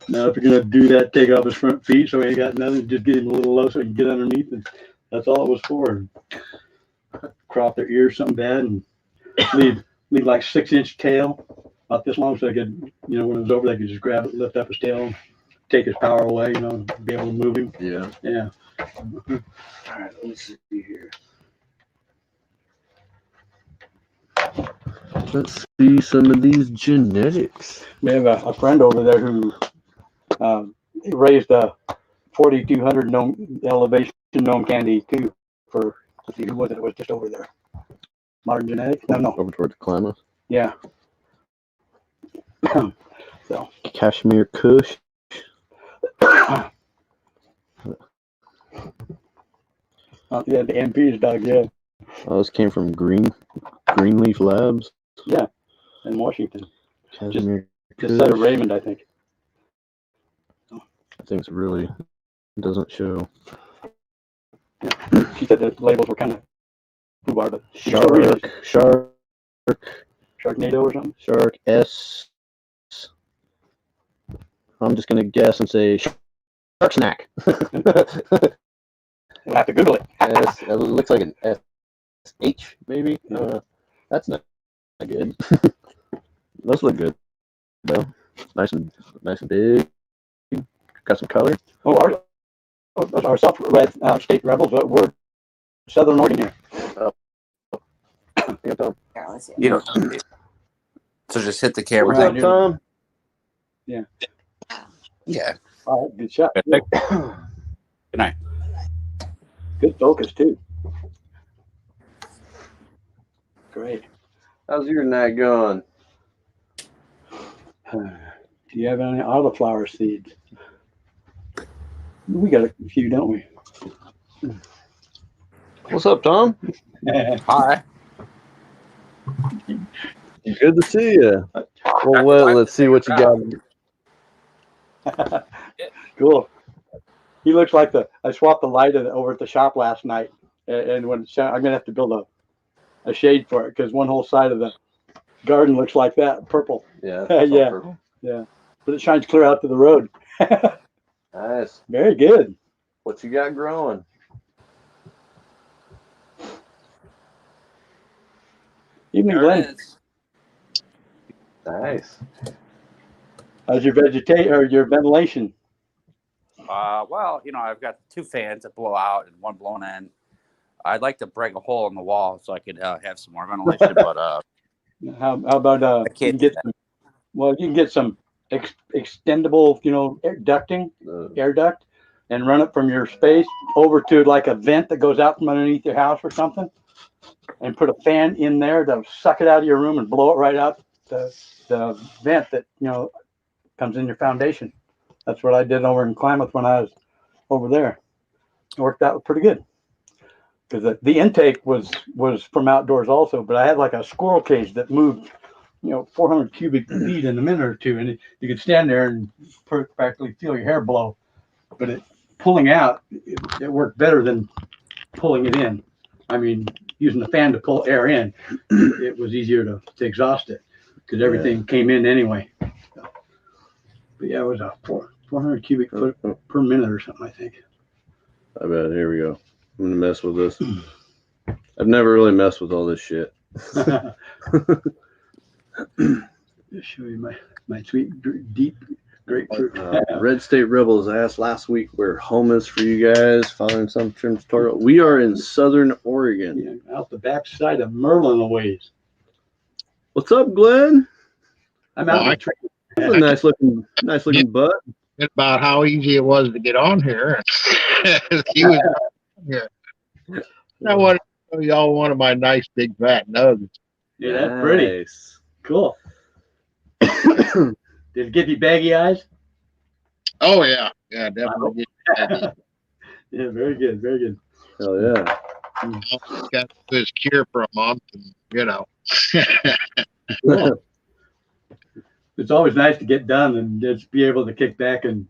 Now if you're going to do that, take off his front feet so he ain't got nothing. Just get him a little low so he can get underneath. And that's all it was for. Crop their ears something bad and leave like 6-inch tail, about this long, so they could, when it was over, they could just grab it, lift up his tail, take his power away, be able to move him. Yeah. Yeah. All right, let me see here. Let's see some of these genetics. We have a friend over there who raised a 4,200 elevation gnome candy too. For let's see, who was it? It was just over there. Modern Genetics? No. Over towards Klamath. Yeah. So. Kashmir Kush. Yeah, the MP's dog. Yeah. Oh, this came from Greenleaf Labs. Yeah, in Washington. Kashmir Just said of Raymond, I think. I think it doesn't show. Yeah. She said the labels were kind of rhubarb. Shark. Sharknado or something? Shark S. I'm just going to guess and say Shark Snack. We'll have to Google it. It looks like an SH, maybe. That's not good. Those look good, though. Nice and big. Got some color. Oh, our South State Rebels. We're Southern Oregon here. Yeah, Tom. You know, so just hit the camera. What's up, Tom? Yeah. Yeah. All right, good shot. Good night. Good focus too. Great. How's your night going? Do you have any autoflower seeds? We got a few, don't we? What's up, Tom? Hi. Good to see you. Well, let's see what you got. Cool. He looks like I swapped the light over at the shop last night, and when I'm gonna have to build a shade for it because one whole side of the garden looks like that, purple. Yeah. Yeah. Purple. Yeah. But it shines clear out to the road. Nice. Very good. What you got growing? Evening, Glenn. Nice. How's your your ventilation? Well, I've got 2 fans that blow out and one blown in. I'd like to break a hole in the wall so I could have some more ventilation, but how about I can't do that. You can get some extendable, air duct, and run it from your space over to like a vent that goes out from underneath your house or something, and put a fan in there to suck it out of your room and blow it right out the vent that comes in your foundation. That's what I did over in Klamath when I was over there. It worked out pretty good because the intake was from outdoors also, but I had like a squirrel cage that moved 400 cubic feet in a minute or two, and you could stand there and practically feel your hair blow. But pulling out, it worked better than pulling it in. I mean, using the fan to pull air in, it was easier to exhaust it because everything came in anyway. But yeah, it was a 400 cubic foot per minute or something, I think. I bet. Here we go. I'm gonna mess with this. I've never really messed with all this shit. Just show you my sweet, deep grapefruit. Red State Rebels asked last week where home is for you guys, following some tutorial. We are in Southern Oregon. Yeah, out the back side of Merlin a ways. What's up, Glenn? I'm out. Well, in the tree. That's a nice looking butt. about how easy it was to get on here. He was here. I want to show y'all one of my nice big fat nugs. Yeah, that's pretty Nice. cool. Did it give you baggy eyes? Oh yeah, yeah, definitely. Yeah, very good, very good. Hell yeah. Got this cure for a month, and you know. Cool. It's always nice to get done and just be able to kick back and,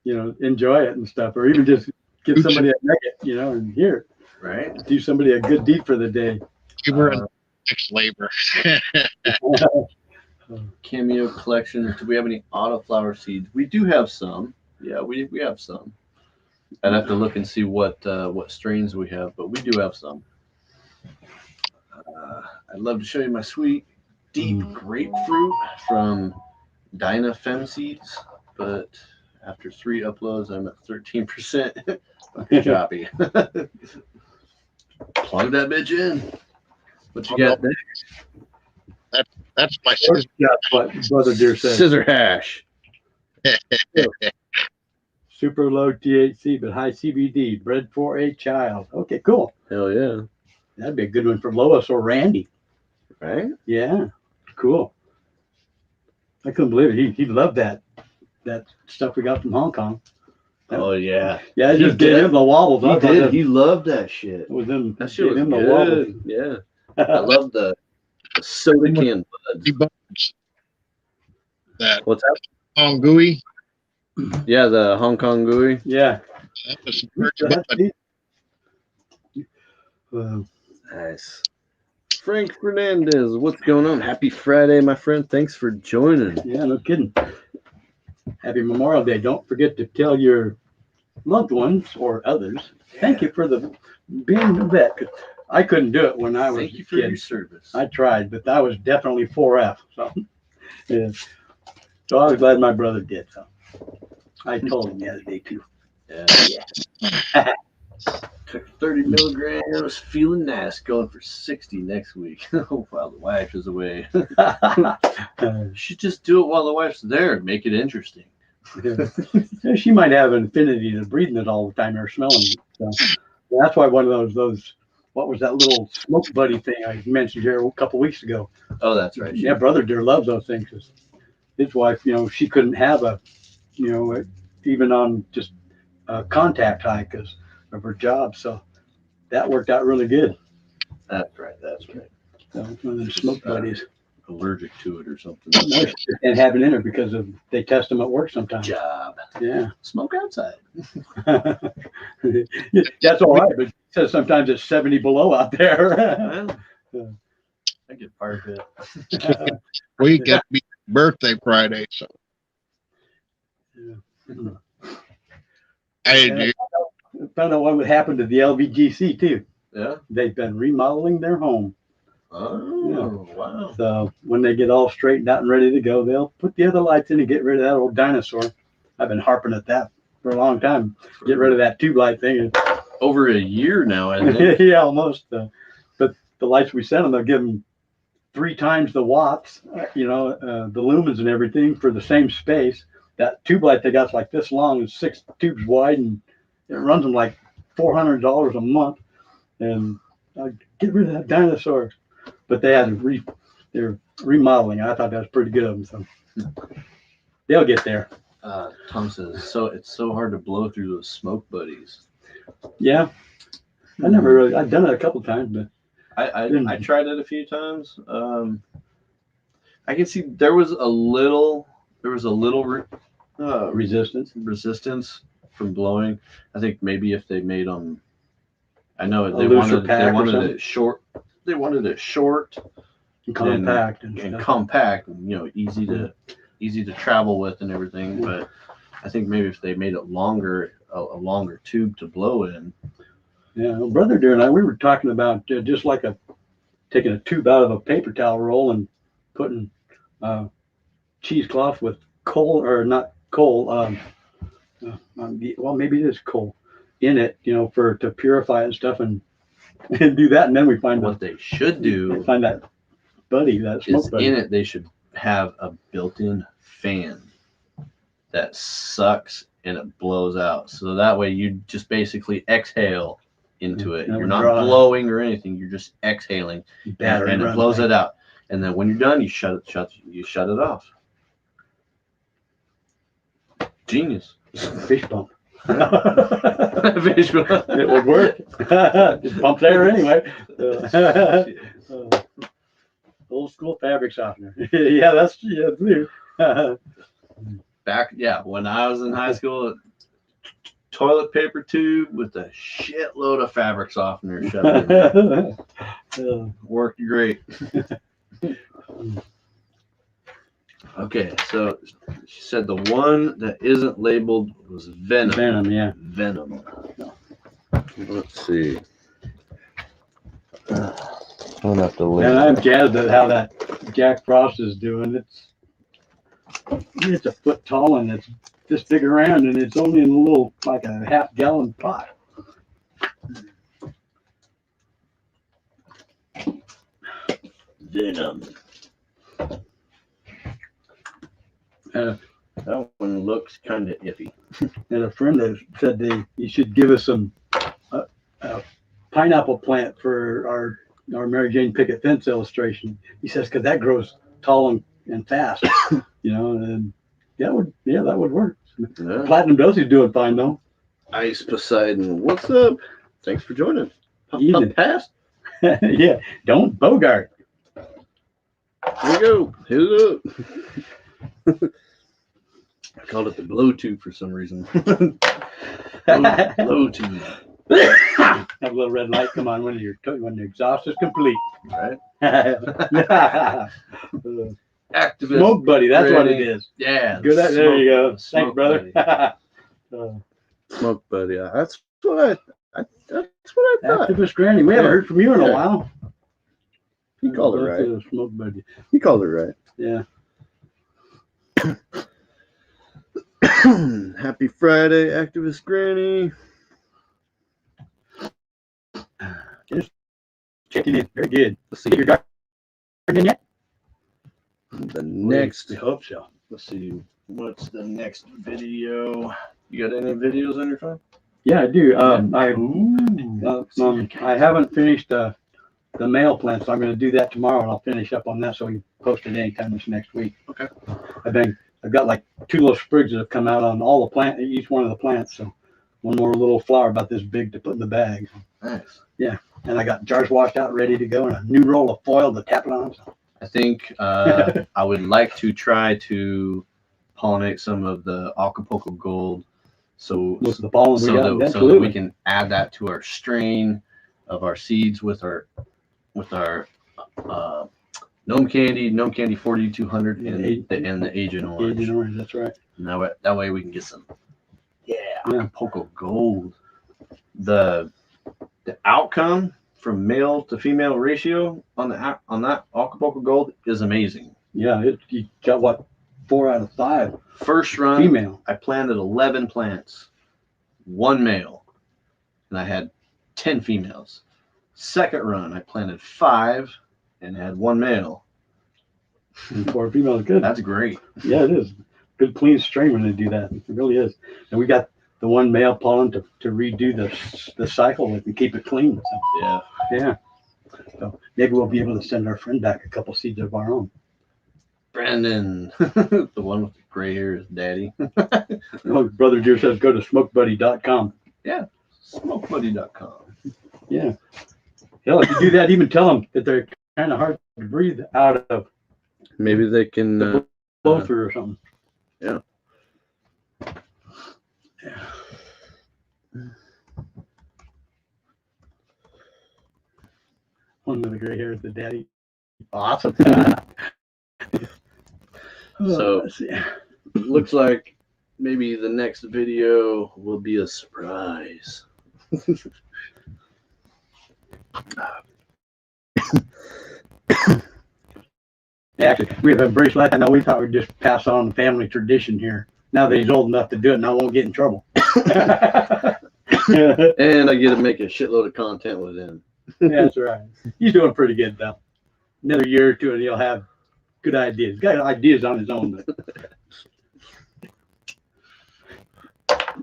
enjoy it and stuff, or even just give somebody a nugget, and here, Right. do somebody a good deed for the day. Labor and next labor. Cameo collection. Do we have any autoflower seeds? We do have some. Yeah, we have some. I'd have to look and see what strains we have, but we do have some. I'd love to show you my sweet deep grapefruit from Dinah Fem Seeds, but after 3 uploads, I'm at 13%. Fucking choppy. Plug that bitch in. What you got there? That's my sister. That's what Brother Deer said. Scissor hash. Super low THC, but high CBD. Bred for a child. Okay, cool. Hell yeah. That'd be a good one for Lois or Randy. Right? Yeah, cool. I couldn't believe it. He loved that stuff we got from Hong Kong. Oh yeah. Yeah, I He just gave did. him the wobbles. He I thought did. that He loved that shit. was him. That shit was him the good. Yeah. I love the soda can buds. Buds. That What's that? Hong Gooey. Yeah, the Hong Kong gooey. Yeah. That was some pretty bud. Nice. Frank Fernandez, what's going on? Happy Friday, my friend. Thanks for joining. Yeah, no kidding. Happy Memorial Day. Don't forget to tell your loved ones or others, thank you for being a vet. I couldn't do it when I was Thank you a for kid. your service. I tried, but I was definitely 4F. So, yeah. So I was glad my brother did. So I told him the other day too. Yeah. Took 30 milligrams, feeling nice, going for 60 next week while the wife is away. You should just do it while the wife's there. Make it interesting. Yeah, she might have an affinity to breathing it all the time or smelling it. So that's why one of those, what was that little smoke buddy thing I mentioned here a couple weeks ago? Oh, that's right. Yeah, Brother Deer loves those things. His wife, she couldn't have even on just contact high because of her job. So that worked out really good. That's right. That's right. So one of the smoke buddies. Allergic to it or something. No, and have it in her because they test them at work sometimes. Job. Yeah. Smoke outside. That's all right, but it says sometimes it's 70 below out there. Well, I get part of it. We get me birthday Friday, so hey, dude. Found out what would happen to the LVGC too. Yeah. They've been remodeling their home. Oh, wow. So when they get all straightened out and ready to go, they'll put the other lights in and get rid of that old dinosaur. I've been harping at that for a long time. Get rid of that tube light thing. Over a year now, I think. Yeah, almost. But the lights we sent them, they'll give them 3 times the watts, the lumens and everything for the same space. That tube light they got's like this long, is 6 tubes wide, and it runs them like $400 a month. And get rid of that dinosaur. But they had they're remodeling. I thought that was pretty good of them. So they'll get there. Tom says, so it's so hard to blow through those smoke buddies. Yeah. I've done it a couple times, but I tried it a few times. I can see there was a little resistance from blowing. I think maybe if they made them, I know they wanted it short. They wanted it short, and compact, and compact, and easy to travel with and everything. Yeah. But I think maybe if they made it longer, a longer tube to blow in. Yeah, well, Brother Deer and I, we were talking about just like taking a tube out of a paper towel roll and putting cheesecloth with coal, or not coal, well, maybe it is coal in it, to purify it and stuff, and do that. And then we find What they should do find that smoke is buddy. in it. They should have a built-in fan that sucks and it blows out. So that way you just basically exhale into it. That You're would not dry. blowing or anything. You're just exhaling, Battery and it runs blows like it out. And then when you're done, you shut it off. Genius. fish pump. Visual. It would work. Just pump there anyway. Old school fabric softener. Yeah, that's too. Back, when I was in high school, toilet paper tube with a shitload of fabric softener shoved in there. Worked great. Okay, so she said the one that isn't labeled was Venom. Venom, yeah. Venom. Let's see. I'll have to And I'm jazzed at how that Jack Frost is doing. It's a foot tall and it's this big around and it's only in a little, like a half-gallon pot. Venom. That one looks kind of iffy. And a friend has said you should give us some pineapple plant for our Mary Jane Picket fence illustration. He says, because that grows tall and fast, and that would work. Yeah. Platinum Dosey's doing fine though. Ice Poseidon, what's up? Thanks for joining. Evening. Past. Yeah, don't bogart. Here we go. Hit it up. I called it the blow tube for some reason. blow tube. Have a little red light come on when the exhaust is complete. Right. Activist. Smoke buddy, that's what it is. Yeah. Good. There you go. Thanks, Smoke brother. Smoke buddy. That's what I thought. Activist Granny. We haven't heard from you in a while. He called it right. Smoke buddy. He called it right. Yeah. Happy Friday, Activist Granny. Just checking in. Very good. Let's see. Your garden yet? The next. We hope so. Let's see. What's the next video? You got any videos on your phone? Yeah, I do. I haven't finished the male plant, so I'm going to do that tomorrow, and I'll finish up on that so we can post it anytime this next week. Okay. I've got like 2 little sprigs that have come out on all the plant, each one of the plants. So one more little flower about this big to put in the bag. Nice. Yeah, and I got jars washed out, ready to go, and a new roll of foil to tap it on. So. I think I would like to try to pollinate some of the Acapulco Gold, so With the pollen we got, so that we can add that to our strain of our seeds with our Gnome Candy 4200 and the Agent Orange. Agent Orange, that's right. And that way we can get some Acapulco Gold. The outcome from male to female ratio on that Acapulco Gold is amazing. Yeah, you got what, 4 out of 5 First run, female. I planted 11 plants, 1 male, and I had 10 females. Second run, I planted 5 and had 1 male. And 4 females, good. That's great. Yeah, it is. Good clean strain when they do that. It really is. And we got the 1 male pollen to redo the cycle with and keep it clean. So, yeah. So maybe we'll be able to send our friend back a couple seeds of our own. Brandon, the one with the gray hair is daddy. Oh, Brother Deer says go to smokebuddy.com. Yeah, smokebuddy.com. Yeah. Hell, if you do that, even tell them that they're kind of hard to breathe out of. Maybe they can blow through or something. Yeah. One with the gray hair is the daddy. Awesome. So let's see. Looks like maybe the next video will be a surprise. Actually, we have embraced life. I know we thought we'd just pass on the family tradition here. Now that he's old enough to do it, and I won't get in trouble. And I get to make a shitload of content with him. That's right. He's doing pretty good though. Another year or two, and he'll have good ideas. He's got ideas on his own, but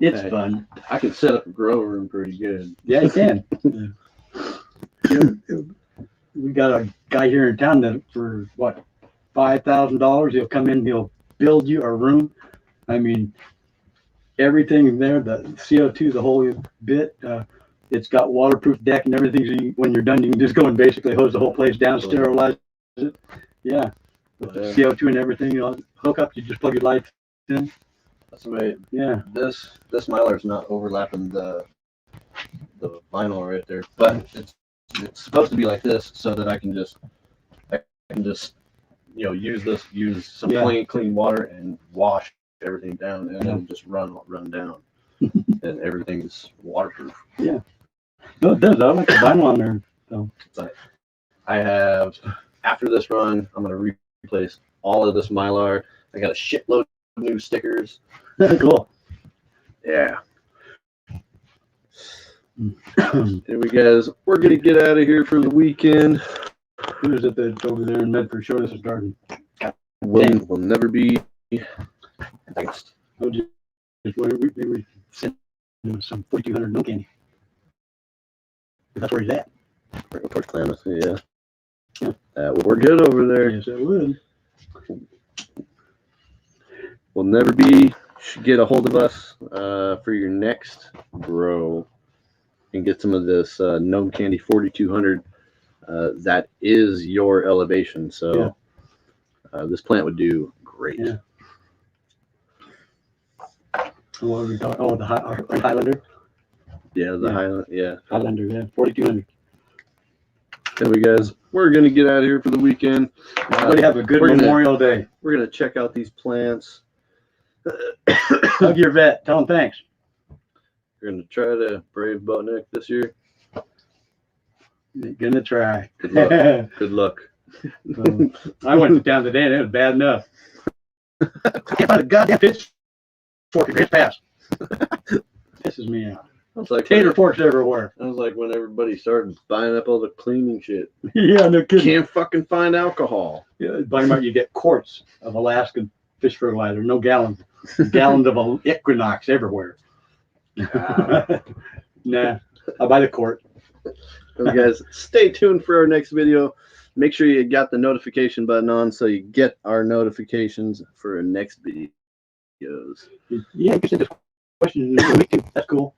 it's Hey. fun. I can set up a grow room pretty good. Yeah, you can. We got a guy here in town that for what, $5,000, he'll come in, he'll build you a room. I mean, everything there, the CO2, the whole bit. It's got waterproof deck and everything. So when you're done, you can just go and basically hose the whole place down, sterilize it. Yeah, with the CO2 and everything. Hook up, you just plug your lights in. That's the way. Yeah, This mylar is not overlapping the vinyl right there, but it's supposed to be like this so that I can just use some clean water and wash everything down, and then just run down, and everything's waterproof. Yeah, no, it does. I like the vinyl on there. So I have, after this run, I'm gonna replace all of this mylar. I got a shitload of new stickers. Cool. Yeah. Anyway, guys, we're gonna get out of here for the weekend. Who is it that's over there in Medford showed us his garden? Will never be next. Oh, just we sent him some 4,200 no candy. That's where he's at. Right towards Klamath, yeah. We're good over there. Yes, it would. Will never be. Should get a hold of us for your next grow and get some of this gnome candy 4,200. That is your elevation, so this plant would do great. Yeah. What are we talking? Oh, the Highlander. Yeah, the Highland. Yeah, Highlander. Yeah, 4,200. anyway, guys, we're gonna get out of here for the weekend. Everybody have a good we're Memorial Day. We're gonna check out these plants. Hug your vet. Tell him thanks. We're gonna try to brave Boatneck this year. Gonna try. Good luck. Good luck. I went to town today and it was bad enough. I can't find a goddamn pitch fork at Grants Pass. Pisses me off. I was like Tater forks everywhere. I was like when everybody started buying up all the cleaning shit. Yeah, no kidding. Can't fucking find alcohol. Yeah, by about you get quarts of Alaskan fish fertilizer, no gallons. Gallons of Equinox everywhere. Nah, I'll buy the quart. So guys, stay tuned for our next video. Make sure you got the notification button on so you get our notifications for our next videos. Yeah, you can send us questions in the week too. That's cool.